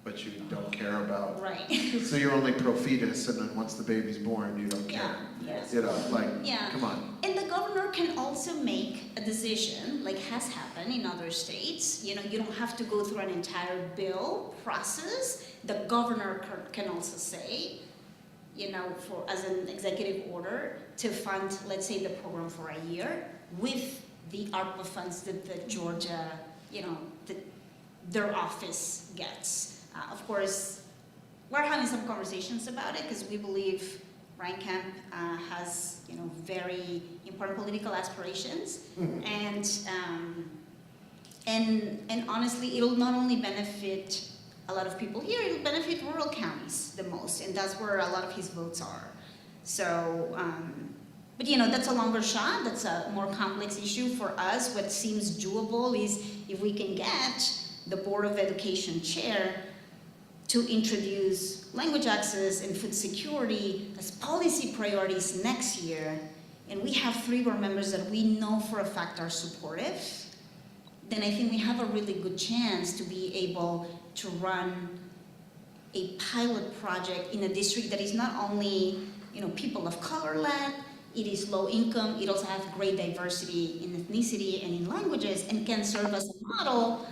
but you don't care about... Right. So you're only pro-fetus, and then once the baby's born, you don't care. Yeah. Come on. And the governor can also make a decision, like has happened in other states. You don't have to go through an entire bill process. The governor can also say, as an executive order, to fund, let's say, the program for a year with the ARPA funds that the Georgia, their office gets. Of course, we're having some conversations about it because we believe Ryan Kemp has, very important political aspirations, and honestly, it'll not only benefit a lot of people here, it'll benefit rural counties the most, and that's where a lot of his votes are. So, but that's a longer shot. That's a more complex issue for us. What seems doable is if we can get the Board of Education chair to introduce language access and food security as policy priorities next year, and we have 3 board members that we know for a fact are supportive, then I think we have a really good chance to be able to run a pilot project in a district that is not only, people of color led, it is low income, it also has great diversity in ethnicity and in languages, and can serve as a model,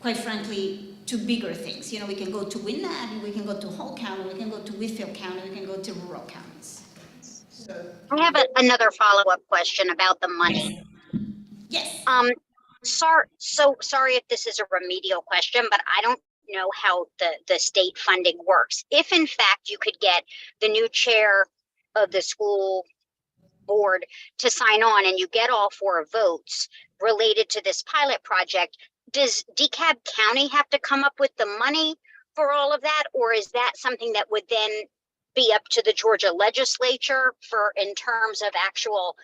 quite frankly, to bigger things. We can go to Winnet, we can go to Hull County, we can go to Whitfield County, we can go to rural counties. I have another follow-up question about the money. Yes. Sorry if this is a remedial question, but I don't know how the state funding works. If in fact you could get the new chair of the school board to sign on and you get all 4 votes related to this pilot project, does DeKalb County have to come up with the money for all of that? Or is that something that would then be up to the Georgia legislature for in terms of actual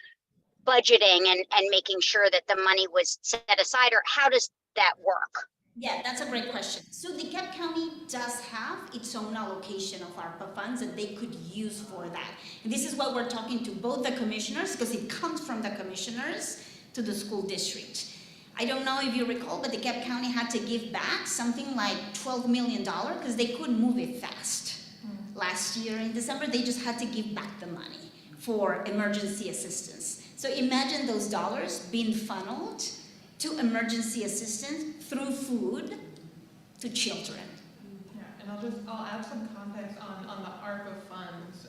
budgeting and making sure that the money was set aside? Or how does that work? Yeah, that's a great question. So DeKalb County does have its own allocation of ARPA funds that they could use for that. And this is what we're talking to both the commissioners, because it comes from the commissioners to the school district. I don't know if you recall, but DeKalb County had to give back something like $12 million because they couldn't move it fast. Last year in December, they just had to give back the money for emergency assistance. So imagine those dollars being funneled to emergency assistance through food to children. Yeah, and I'll add some context on the ARPA funds.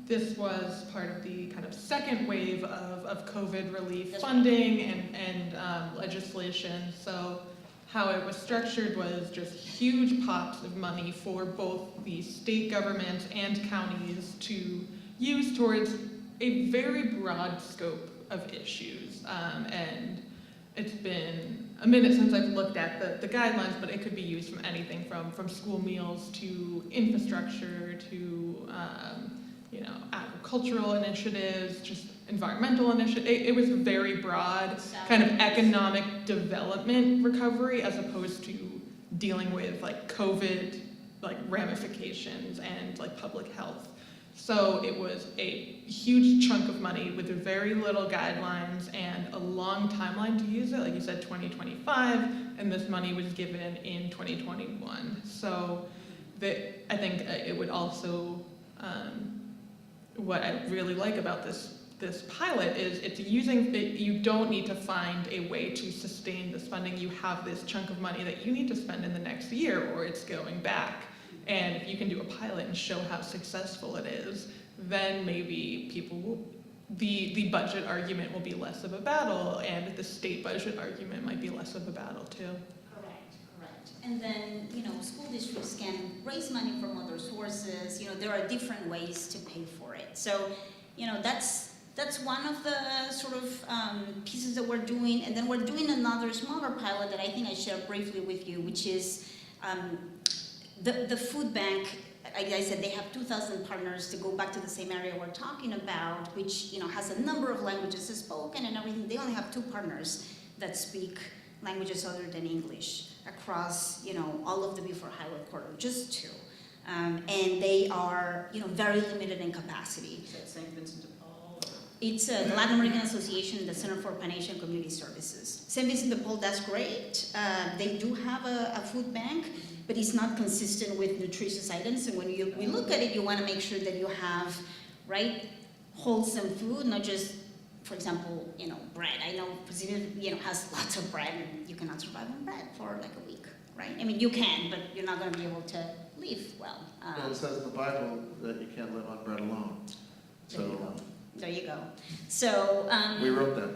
This was part of the kind of second wave of COVID relief funding and legislation. So how it was structured was just huge pots of money for both the state government and counties to use towards a very broad scope of issues. And it's been a minute since I've looked at the guidelines, but it could be used from anything from school meals to infrastructure to agricultural initiatives, just environmental initiatives. It was very broad, kind of economic development recovery as opposed to dealing with like COVID ramifications and public health. So it was a huge chunk of money with very little guidelines and a long timeline to use it. Like you said, 2025, and this money was given in 2021. So I think it would also, what I really like about this pilot is it's you don't need to find a way to sustain this funding. You have this chunk of money that you need to spend in the next year or it's going back. And if you can do a pilot and show how successful it is, then maybe people will, the budget argument will be less of a battle, and the state budget argument might be less of a battle too. Correct. And then, school districts can raise money from other sources. There are different ways to pay for it. So, that's one of the sort of pieces that we're doing. And then we're doing another smaller pilot that I think I shared briefly with you, which is the food bank. Like I said, they have 2,000 partners, to go back to the same area we're talking about, which has a number of languages spoken and everything. They only have 2 partners that speak languages other than English across all of the Beaufort Highway corridor, just 2. And they are very limited in capacity. Is that St. Vincent de Paul? It's the Latin American Association, the Center for Pan-Asian Community Services. St. Vincent de Paul, that's great. They do have a food bank, but it's not consistent with nutritious items. And when we look at it, you want to make sure that you have, wholesome food, not just, for example, bread. I know Pacific, has lots of bread, and you cannot survive on bread for a week, right? I mean, you can, but you're not going to be able to live well. Well, it says in the Bible that you can't live on bread alone. So there you go. So we wrote that.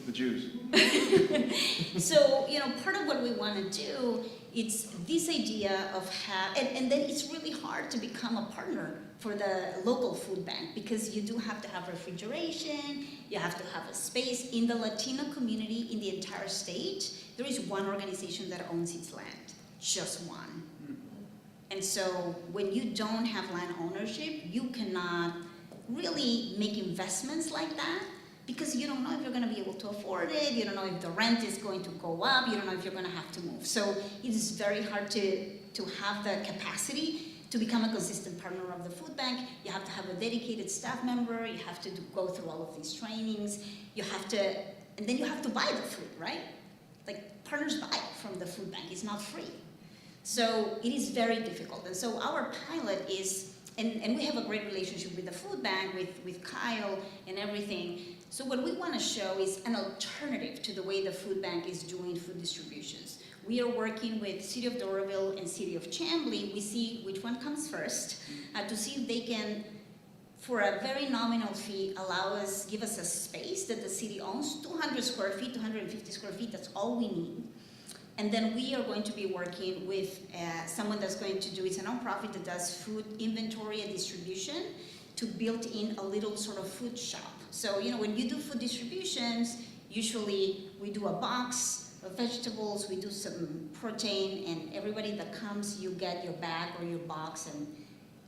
The Jews. So, part of what we want to do, it's this idea of and then it's really hard to become a partner for the local food bank, because you do have to have refrigeration, you have to have a space. In the Latino community in the entire state, there is one organization that owns its land, just one. And so when you don't have land ownership, you cannot really make investments like that, because you don't know if you're going to be able to afford it, you don't know if the rent is going to go up, you don't know if you're going to have to move. So it is very hard to have the capacity to become a consistent partner of the food bank. You have to have a dedicated staff member, you have to go through all of these trainings, you have to and then you have to buy the food, right? Like partners buy from the food bank, it's not free. So it is very difficult. And so our pilot is, and we have a great relationship with the food bank, with Kyle and everything. So what we want to show is an alternative to the way the food bank is doing food distributions. We are working with City of Doraville and City of Chambly. We see which one comes first to see if they can, for a very nominal fee, give us a space that the city owns, 200 square feet, 250 square feet, that's all we need. And then we are going to be working with someone that's going to do, it's a nonprofit that does food inventory and distribution, to build in a little sort of food shop. So, when you do food distributions, usually we do a box of vegetables, we do some protein, and everybody that comes, you get your bag or your box, and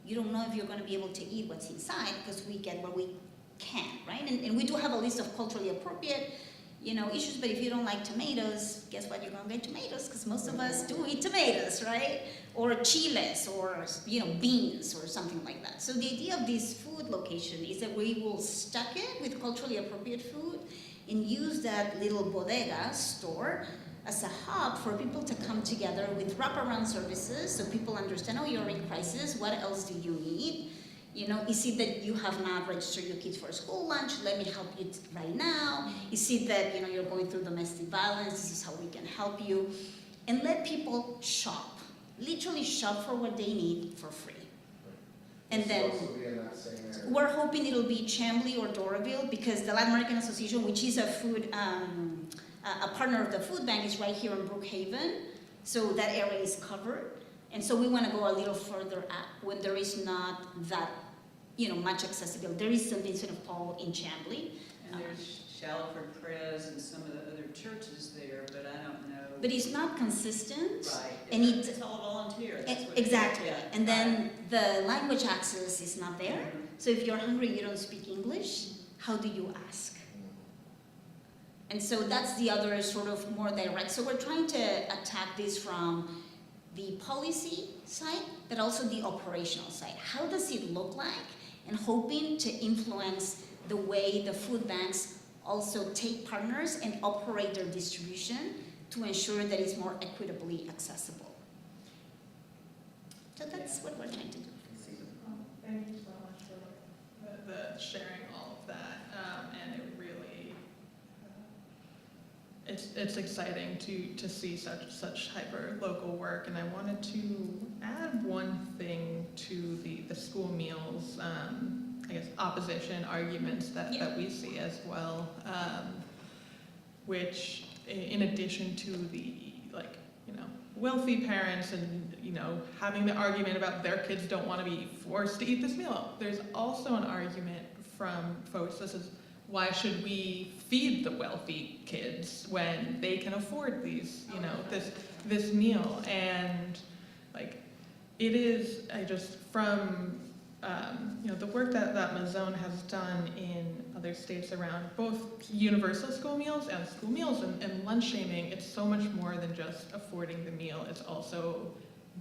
you don't know if you're going to be able to eat what's inside because we get what we can, right? And we do have a list of culturally appropriate issues, but if you don't like tomatoes, guess what? You're gonna get tomatoes, because most of us do eat tomatoes, right? Or chiles, or beans, or something like that. So the idea of this food location is that we will stock it with culturally appropriate food and use that little bodega store as a hub for people to come together with wraparound services, so people understand, oh, you're in crisis, what else do you need? Is it that you have not registered your kids for school lunch? Let me help you right now. Is it that you're going through domestic violence? This is how we can help you. And let people shop, literally shop for what they need for free. And This then will also be in that same area. we're hoping it'll be Chambly or Doraville, because the Latin American Association, which is a food, a partner of the food bank, is right here in Brookhaven. So that area is covered. And so we want to go a little further up when there is not that much accessibility. There is St. Vincent de Paul in Chambly. And there's Shallowford Pres and some of the other churches there, but I don't know. But it's not consistent. Right. And It's all volunteer. That's what it is. exactly. Yeah. And then the language access is not there. Mhm. So if you're hungry, you don't speak English, how do you ask? And so that's the other sort of more direct. So we're trying to attack this from the policy side, but also the operational side. How does it look like? And hoping to influence the way the food banks also take partners and operate their distribution to ensure that it's more equitably accessible. So that's what we're trying to do. Thank you so much for the sharing all of that, and it really, it's exciting to see such hyper local work. And I wanted to add one thing to the school meals, I guess opposition arguments that we see as well, which in addition to the wealthy parents and having the argument about their kids don't want to be forced to eat this meal, there's also an argument from folks, this is, why should we feed the wealthy kids when they can afford these, this meal? And it is, from the work that Mazon has done in other states around both universal school meals and school meals and lunch shaming, it's so much more than just affording the meal. It's also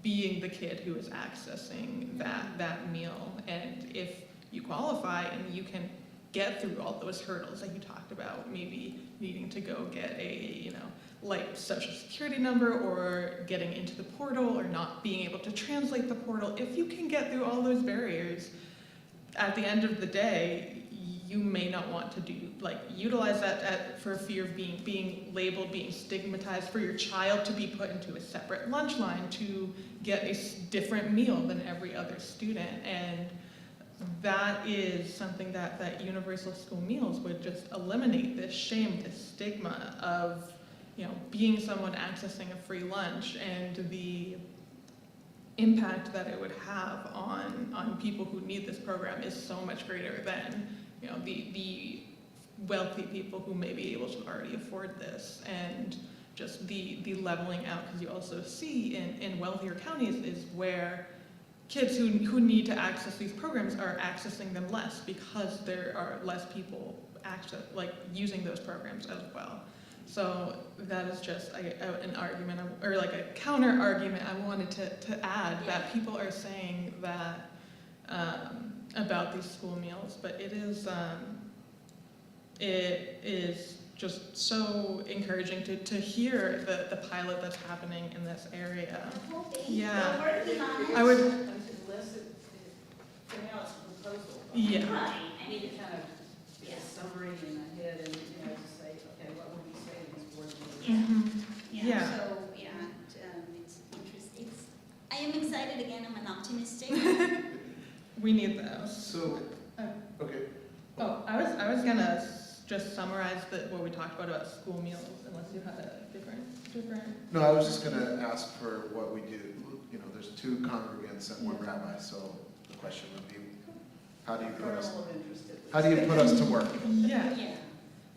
being the kid who is accessing that meal. And if you qualify and you can get through all those hurdles that you talked about, maybe needing to go get a social security number, or getting into the portal, or not being able to translate the portal, if you can get through all those barriers, at the end of the day, you may not want to utilize that for fear of being labeled, being stigmatized, for your child to be put into a separate lunch line to get a different meal than every other student. And that is something that universal school meals would just eliminate, this shame, this stigma of being someone accessing a free lunch, and the impact that it would have on people who need this program is so much greater than the wealthy people who may be able to already afford this. And just the leveling out, because you also see in wealthier counties is where kids who need to access these programs are accessing them less, because there are less people using those programs as well. So that is just an argument, or a counter argument I wanted to add, that people are saying that about these school meals, but it is just so encouraging to hear the pilot that's happening in this area. Yeah. We're working on it. I would, Unless it, for now it's a proposal. yeah. Right. I need to kind of get a summary in my head and, just say, okay, what would you say to these board meetings? Yeah. So, it's interesting. I am excited again, I'm an optimistic. We need those. So, okay. Oh, I was gonna just summarize what we talked about school meals, unless you had a different. No, I was just gonna ask for what we do. There's 2 congregants and 1 rabbi, so the question would be, how do you put us, Kernel of interest at least. how do you put us to work? Yeah. Yeah.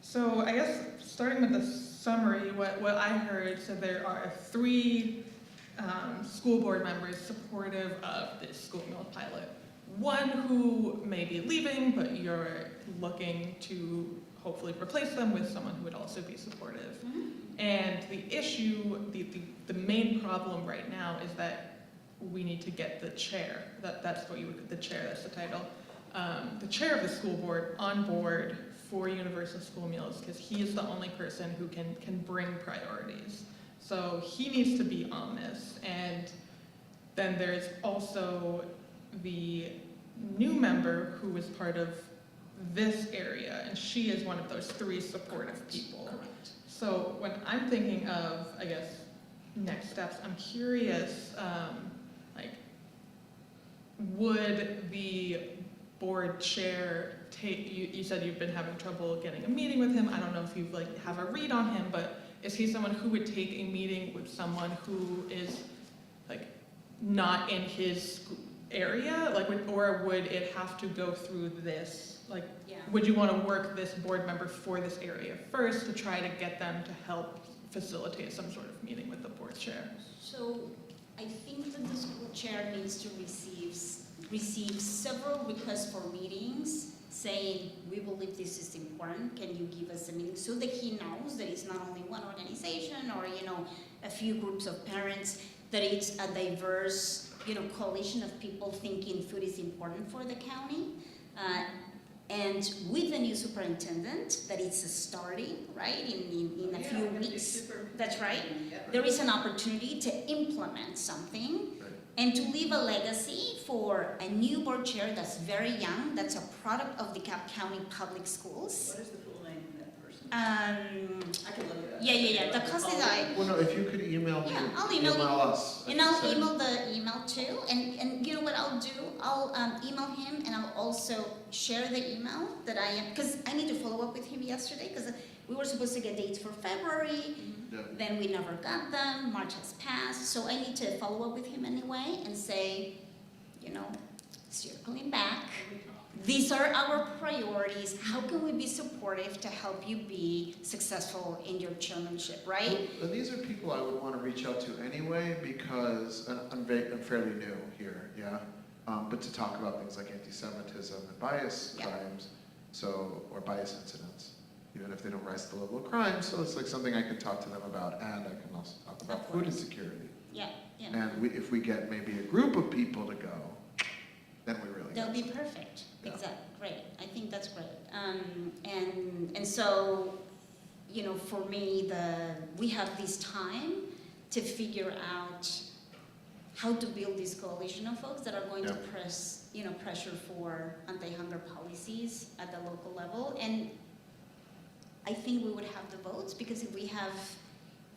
So I guess starting with the summary, what I heard, so there are 3 school board members supportive of this school meal pilot. 1 who may be leaving, but you're looking to hopefully replace them with someone who would also be supportive. Mhm. And the issue, the main problem right now is that we need to get the chair. That's what you would, the chair, that's the title. The chair of the school board on board for universal school meals, because he is the only person who can bring priorities. So he needs to be on this. And then there's also the new member who was part of this area, and she is one of those 3 supportive people. Correct. So when I'm thinking of, I guess, next steps, I'm curious, would the board chair take, you said you've been having trouble getting a meeting with him. I don't know if you have a read on him, but is he someone who would take a meeting with someone who is not in his area? Or would it have to go through this? Yeah. Would you want to work this board member for this area first to try to get them to help facilitate some sort of meeting with the board chair? So I think that the school chair needs to receive several requests for meetings saying, we believe this is important, can you give us a meeting? So that he knows that it's not only one organization or, a few groups of parents, that it's a diverse, coalition of people thinking food is important for the county. And with the new superintendent, that it's starting, right, in a few weeks. That's right. There is an opportunity to implement something and to leave a legacy for a new board chair that's very young, that's a product of the Cobb County Public Schools. What is the full name of that person? I can look it up. Yeah. The cost is Well, no, if you could email me, Yeah, I'll email you. us. and I'll email the email too, and you know what I'll do? I'll email him, and I'll also share the email that because I need to follow up with him yesterday, because we were supposed to get dates for February, Yeah. then we never got them, March has passed, so I need to follow up with him anyway and say, circling back, these are our priorities, how can we be supportive to help you be successful in your chairmanship, right? And these are people I would want to reach out to anyway, because I'm fairly new here, yeah? But to talk about things like anti-Semitism and bias Yeah. crimes, or bias incidents, even if they don't rise to the level of crime, so it's something I can talk to them about, and I can also talk about food insecurity. Yeah. And if we get maybe a group of people to go, then we really That'll get be something. perfect. Yeah. Exactly. Great. I think that's great. And so, for me, we have this time to figure out how to build this coalition of folks that are going to pressure for anti-hunger policies at the local level. And I think we would have the votes, because if we have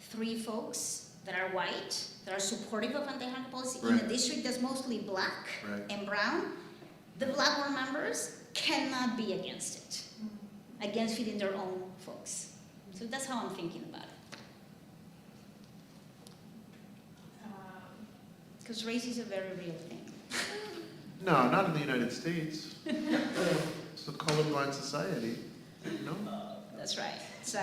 3 folks that are white, that are supportive of anti-hunger policy in a district that's mostly black and brown, the black board members cannot be against it, against feeding their own folks. So that's how I'm thinking about it. Because race is a very real thing. No, not in the United States. It's a colorblind society. No. That's right. So.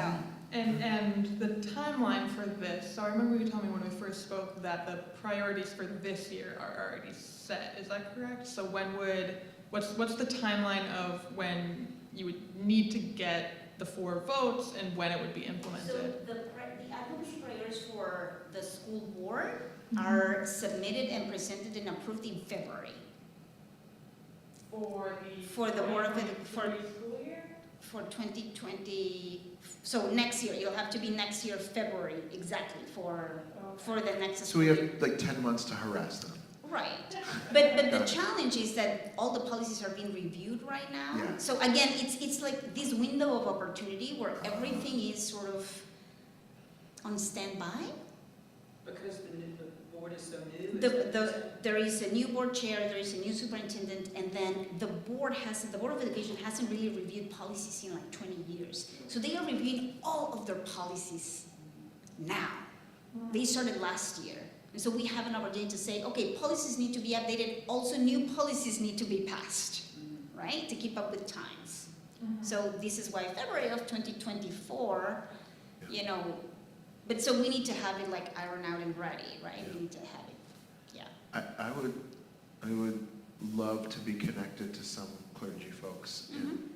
And the timeline for this, so I remember you told me when we first spoke that the priorities for this year are already set, is that correct? So what's the timeline of when you would need to get the 4 votes and when it would be implemented? So the advocacy priorities for the school board are submitted and presented and approved in February. For the For the board of school year? for 2020, so next year, it'll have to be next year, February, exactly, for the next So we school year. have like 10 months to harass them. Right, but the Got it. challenge is that all the policies are being reviewed right now. Yeah. So again, it's like this window of opportunity where everything is sort of on standby. Because the board is so new? is that what you said? There is a new board chair, there is a new superintendent, and then the Board of Education hasn't really reviewed policies in like 20 years. So they are reviewing all of their policies now. They started last year. And so we have an opportunity to say, okay, policies need to be updated, also new policies need to be passed, right, to keep up with times. So this is why February of 2024, you know, but so we need to have it like iron out and ready, right? We need to have it, yeah. I would love to be connected to some clergy folks in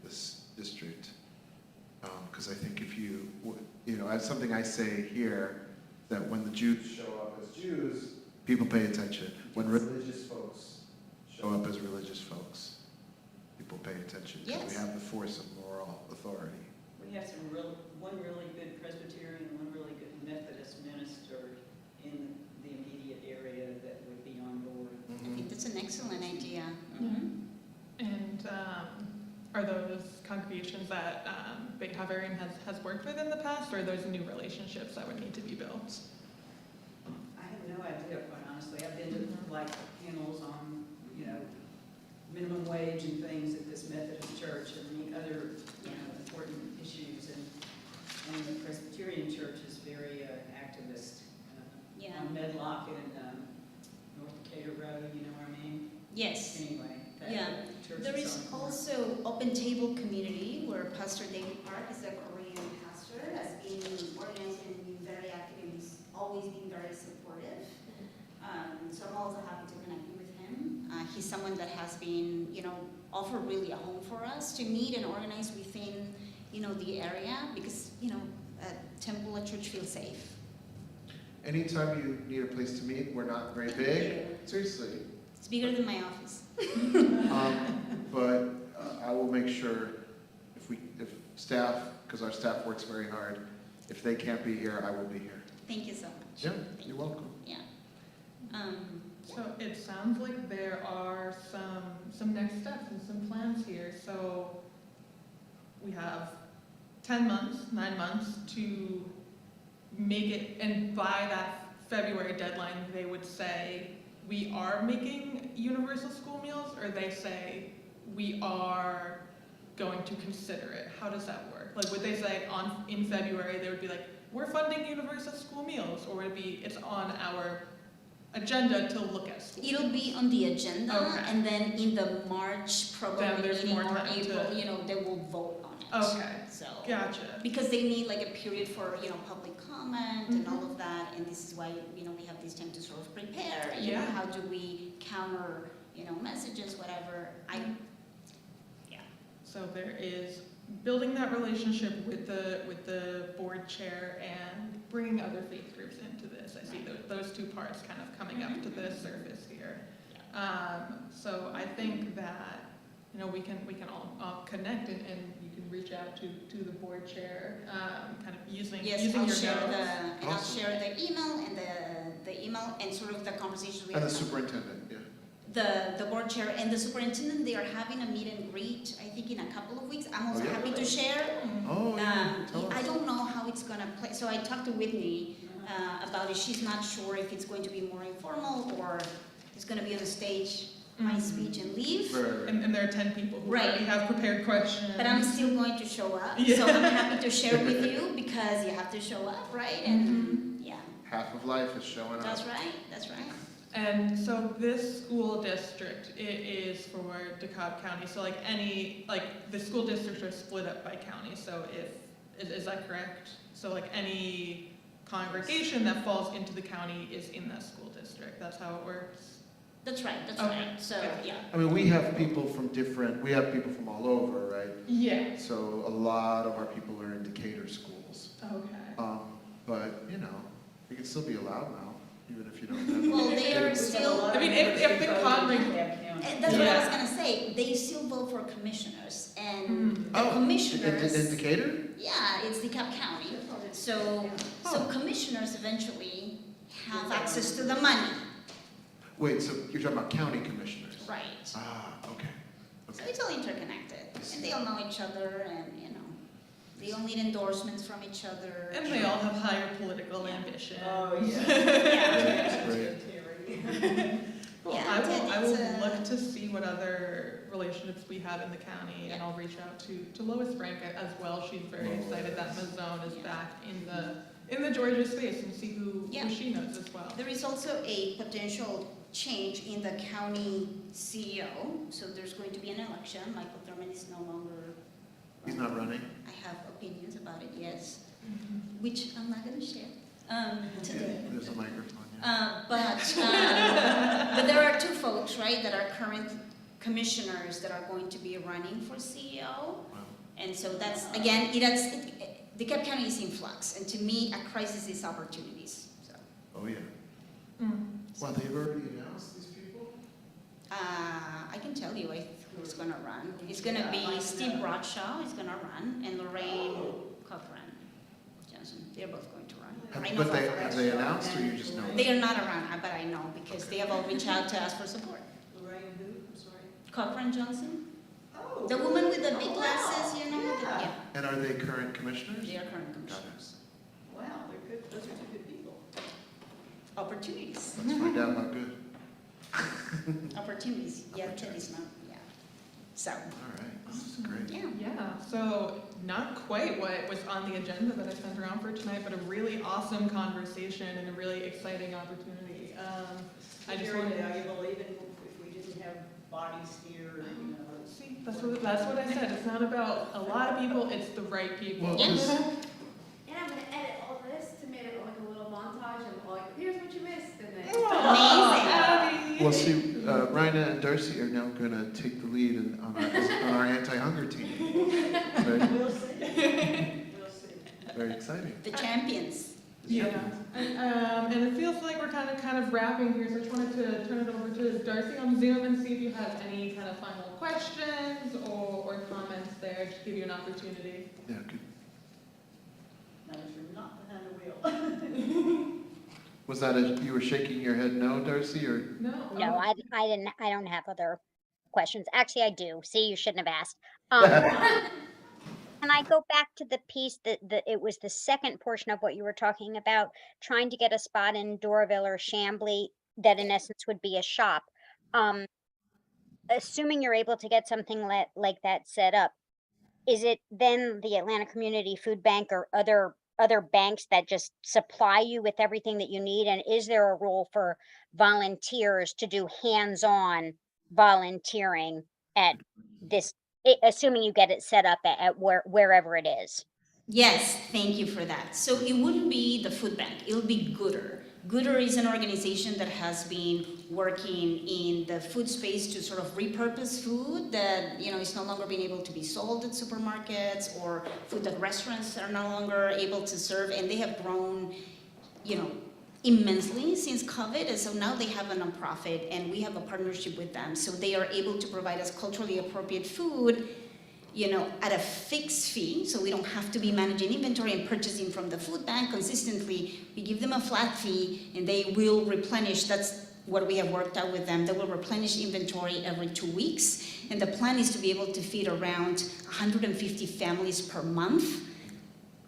this district. Because I think if you know, as something I say here, that when the Jews show up as Jews, people pay attention. When religious folks show up as religious folks, people pay attention. Because we Yes. have the force of moral authority. We have one really good Presbyterian, and one really good Methodist minister in the immediate area that would be on board. I think that's an excellent idea. And are those congregations that Big Havarian has worked with in the past, or are those new relationships that would need to be built? I have no idea, quite honestly. I've been to like panels on, you know, minimum wage and things at this Methodist church and the other, you know, important issues. And the Presbyterian church is very activist Yeah. on Medlock and North Decatur Road, you know what I mean? Yes. Anyway, that Yeah. church There is on- also Open Table Community, where Pastor David Park is the Korean pastor, has been organizing and been very active and he's always been very supportive. So I'm also happy to connect you with him. He's someone that has been, you know, offered really a home for us to meet and organize within, you know, the area, because, you know, Temple at church feels safe. Anytime you need a place to meet, we're not very Thank big. you. Seriously. It's bigger than my office. But I will make sure if staff, because our staff works very hard, if they can't be here, I will be here. Thank you so much. Yeah, Thank you're you. welcome. Yeah. So it sounds like there are some next steps and some plans here. So we have 10 months, 9 months to make it, and by that February deadline, they would say, we are making universal school meals, or they say, we are going to consider it. How does that work? Like, would they say in February, they would be like, we're funding universal school meals, or would it be, it's on our agenda to look at school It'll meals? be on the agenda, Okay. and then in the March Then probably there's meeting more or time April, to- you know, they will vote on it. Okay, So, gotcha. because they need like a period for, you know, public comment and all Mhm. of that, and this is why, you know, we have this time to sort of prepare, you know, Yeah. how do we counter, you know, messages, whatever. So there is building that relationship with the board chair and bringing other faith groups into this. I see those two parts kind of coming up to the surface here. So I think that, you know, we can all connect and you can reach out to the board chair, kind of using Yes, your I'll notes. share and I'll Awesome. share the email and sort of the conversations we And had. the superintendent, yeah. The board chair and the superintendent, they are having a meet and greet, I think in a couple of weeks. I'm also Oh, yeah? happy to share. Oh, yeah, tell I us. don't know how it's gonna play, so I talked to Whitney about it. She's not sure if it's going to be more informal or it's gonna be on the stage, my Mhm. speech and leave. Right. And there are 10 people who Right. already have prepared questions. But I'm still going to show up, Yeah. so I'm happy to share with you because you have to show up, right? And yeah, Half of life is showing up. that's right, that's right. And so this school district, it is for DeKalb County, so the school districts are split up by county, so is that correct? So like any congregation that falls into the county is in that school district, that's how it works? That's right, that's Okay. right. So, Okay. yeah. I mean, we have people from from all over, right? Yeah. So a lot of our people are in Decatur schools. Okay. But, you know, we can still be allowed now. even if you don't have. Well, they are still, I mean, if the Congress- that's what I was Yeah. gonna say, they still vote for commissioners, and Mhm. the commissioners. In Decatur? Yeah, it's DeKalb County, so commissioners eventually have access to the money. Wait, so you're talking about county commissioners? Right. Ah, okay. So Okay. it's all interconnected, and they all know each other, and, you know, they all need endorsements from each other. And they all have higher political Yeah. ambition. Oh, yeah. Yeah. Great. Well, Yeah, I will it's, look to see what other relationships we have in the county, and Yeah. I'll reach out to Lois Frank as well. She's very excited that Mazon is Yeah. back in the Georgia space, and see who Yeah. she knows as well. There is also a potential change in the county CEO, so there's going to be an election. Michael Thurman is no longer. He's not running? I have opinions about it, yes, which I'm not gonna share, today. There's a microphone, yeah. But there are two folks, right, that are current commissioners that are going to be running for CEO. Wow. And so that's, again, DeKalb County is in flux, and to me, a crisis is opportunities, so. Oh, yeah. Mm. Well, they've already announced these people? I can tell you who's gonna run. It's gonna be Steve Bradshaw is gonna run, and Lorraine Cochran Johnson. They're both going to run. I know But for a they, fact. have they announced, or you just know? They are not around, but I know, because they have all reached out to ask for support. Lorraine who? I'm sorry. Cochran Johnson, Oh. the woman with the big Oh, wow. glasses, you know? Yeah. Yeah, And are they current commissioners? they are current Got commissioners. Wow, they're good, those are two good people. Opportunities. Let's find out how good. Opportunities. Yeah, Ted is not, yeah. So, All right, this is great. yeah. Yeah, so not quite what was on the agenda that I sent around for tonight, but a really awesome conversation and a really exciting opportunity. I just Very wanted valuable, even if we didn't have bodies here, you know. see, that's what I said. It's not about a lot of people, it's the right people. Well, Yeah. just, And I'm gonna edit all this to make it like a little montage of like, here's what you missed, and then. Amazing. well, see, Rhina and Darcy are now gonna take the lead on our anti-hunger team. Very, We'll see. We'll see. very exciting. The champions. Yeah, and it feels like we're kind of wrapping here, so I just wanted to turn it over to Darcy on Zoom and see if you have any kind of final questions or comments there, just give you an opportunity. Yeah, good. Now, you're not behind the wheel. Was that you were shaking your head no, Darcy, or? No? No, I didn't, I don't have other questions. Actually, I do. See, you shouldn't have asked. Can I go back to the piece that it was the second portion of what you were talking about, trying to get a spot in Doraville or Chambly that in essence would be a shop. Assuming you're able to get something like that set up, is it then the Atlanta Community Food Bank or other banks that just supply you with everything that you need? And is there a role for volunteers to do hands-on volunteering at this, assuming you get it set up at wherever it is? Yes, thank you for that. So it wouldn't be the food bank, it'll be Gooder. Gooder is an organization that has been working in the food space to sort of repurpose food that, you know, is no longer being able to be sold at supermarkets, or food that restaurants are no longer able to serve, and they have grown, you know, immensely since COVID, and so now they have a nonprofit, and we have a partnership with them, so they are able to provide us culturally appropriate food, you know, at a fixed fee, so we don't have to be managing inventory and purchasing from the food bank consistently. We give them a flat fee, and they will replenish. That's what we have worked out with them. They will replenish inventory every 2 weeks, and the plan is to be able to feed around 150 families per month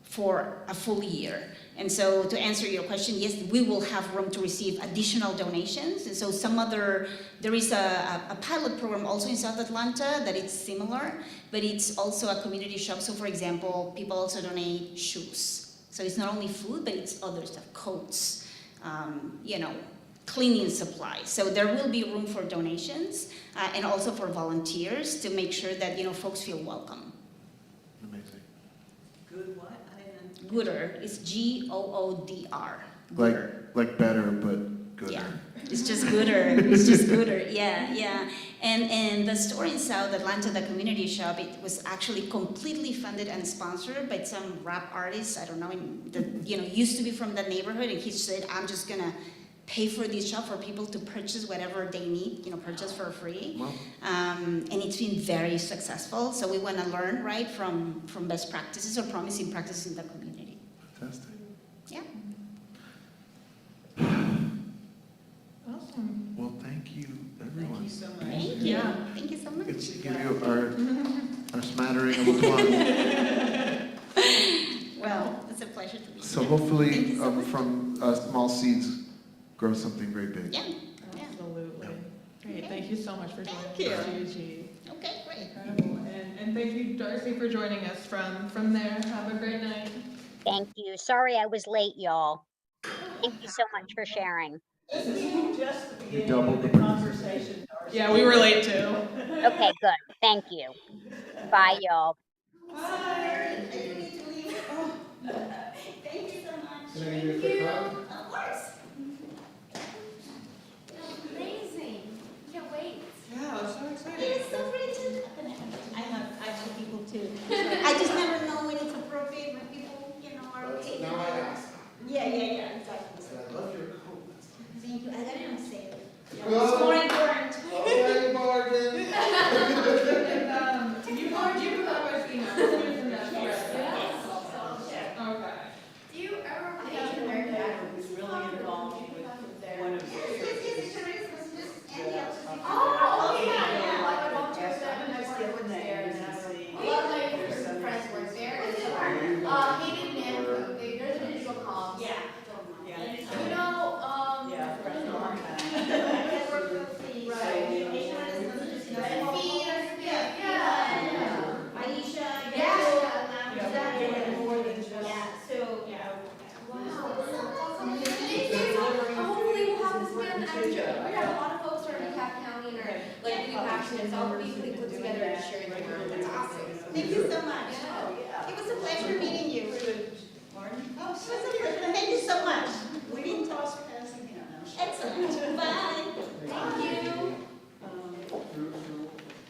for a full year. And so to answer your question, yes, we will have room to receive additional donations. And so there is a pilot program also in South Atlanta that it's similar, but it's also a community shop. So for example, people also donate shoes. So it's not only food, but it's other stuff, coats, you know, cleaning supplies. So there will be room for donations and also for volunteers to make sure that, you know, folks feel welcome. Amazing. Good what? Gooder is G-O-O-D-R. Like better, but gooder. Yeah, it's just gooder. It's just gooder. Yeah. And the store in South Atlanta, the community shop, it was actually completely funded and sponsored by some rap artist. I don't know, that, you know, used to be from that neighborhood, and he said, "I'm just gonna pay for this shop for people to purchase whatever they need, purchase for free. Well, And it's been very successful. So we want to learn, right, from best practices or promising practices in the community. fantastic. Yeah. Awesome. Well, thank you, everyone. Thank you so much. Thank you. Yeah. Thank you so much. It's to give you our smattering of applause. Well, it's a pleasure to be here. So Thank hopefully, you so much. from small seeds, grow something very big. Yeah. Absolutely. Great, Okay. thank you so much for Thank joining you. us, Gigi. Okay, great. Incredible. And thank you, Darcy, for joining us from there. Have a great night. Thank you. Sorry I was late, y'all. Thank you so much for sharing. This is just the beginning doubled of the the conversation, Darcy. Yeah, we were late too. Okay, good. Thank you. Bye, y'all. Sorry, I do need to leave. Thank you so much. Can I give you a quick hug? Of course. Amazing. Can't wait. Yeah, I'm so excited. It's so great to. I have people too. I just never know when it's appropriate, when people, are okay. Now I ask. Yeah, exactly. And I love your coat. Thank you. I got it on sale. Well, It's more important. okay, bargain. You always email. Okay. Do you ever I play have Asian one American neighbor Idol? who's really involved with one of the churches. Oh, okay, yeah, Really yeah. like My the mom told guest me that my just friend get works the there, names and and see. a lot of my There's some friends work there. Are you Hayden and there's a digital comms. Yeah. You know, Yeah, for a long time. Right. And Fee, yeah. Aisha, Yeah. You know, we're doing more than just. Wow. Hopefully we'll have this again. We have a lot of folks from DeKalb County and are like really passionate, so I'll be putting clips together and sharing them around. That's awesome. Thank you so much. Oh, yeah. It was a pleasure meeting you. Pardon? Oh, it was a pleasure. Thank you so much. We didn't toss her as a hand. Excellent. Bye. Thank you.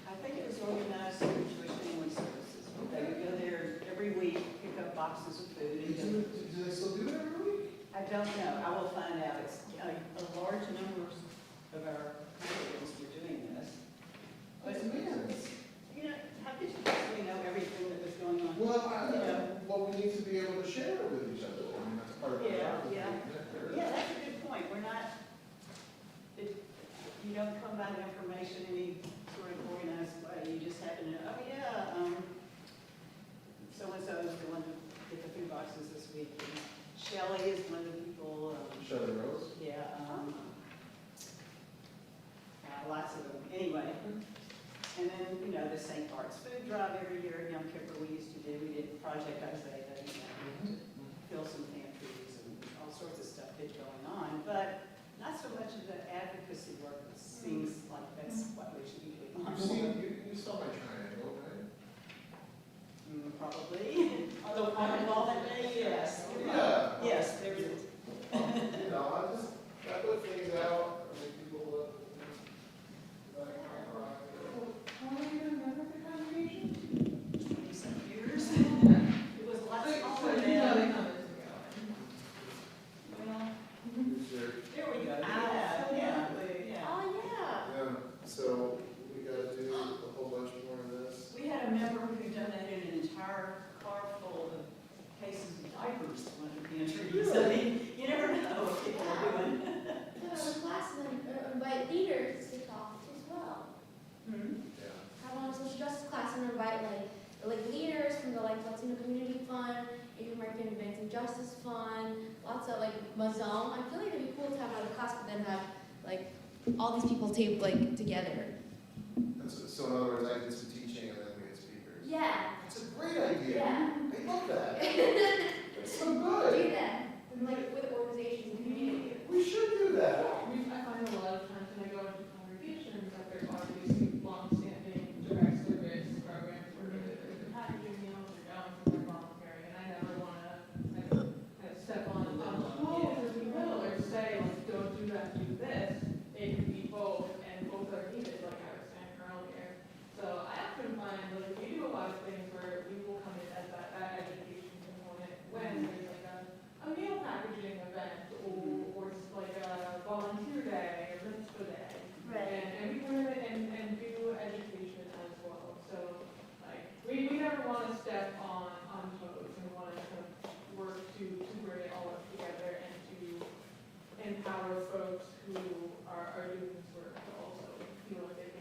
I think it was organized through Jewish Family Services. They would go there every week, pick up boxes of food and give it. Do they still do it every week? I don't know, I will find out. It's a large number of our congregants were doing this. But, how did you possibly know everything that was going on? Well, well, we need to be able to share it with each other. I mean, that's part of our job. Yeah. Yeah, that's a good point. We're not, you don't come by the information in any sort of organized way. You just happen to, oh, yeah, so-and-so is the one to get the food boxes this week. And Shelley is one of the people, Share the rose. yeah, lots of them. Anyway, and then, the St. Bart's food drive every year at Yom Kippur we used to do. We did Project Isaiah, to fill some pantries and all sorts of stuff good going on, but not so much of the advocacy work. It seems like that's what we should be doing. You saw my triangle, right? Probably. Although I'm involved that day, yes. Yeah. Yes, there is. I put things out, I make people look. How long have you been a member of the congregation? 20-some years. It was lots smaller They then. come years ago. Well, Here's your- there we go. Yeah. Oh, yeah. Yeah, so we gotta do a whole bunch more of this. We had a member who donated an entire car full of cases of diapers to one of the pantries. I mean, you never know what people are doing. Yeah, the class and invite leaders to talk as well. Hmm. Yeah. Have on a social justice class and invite like leaders from the Latino Community Fund, Asian American Advancing Justice Fund, lots of Mazon. I feel like it'd be cool to have another class, but then have all these people together. So in other words, I did some teaching and then we had speakers. Yeah. That's a great idea. Yeah. I love that.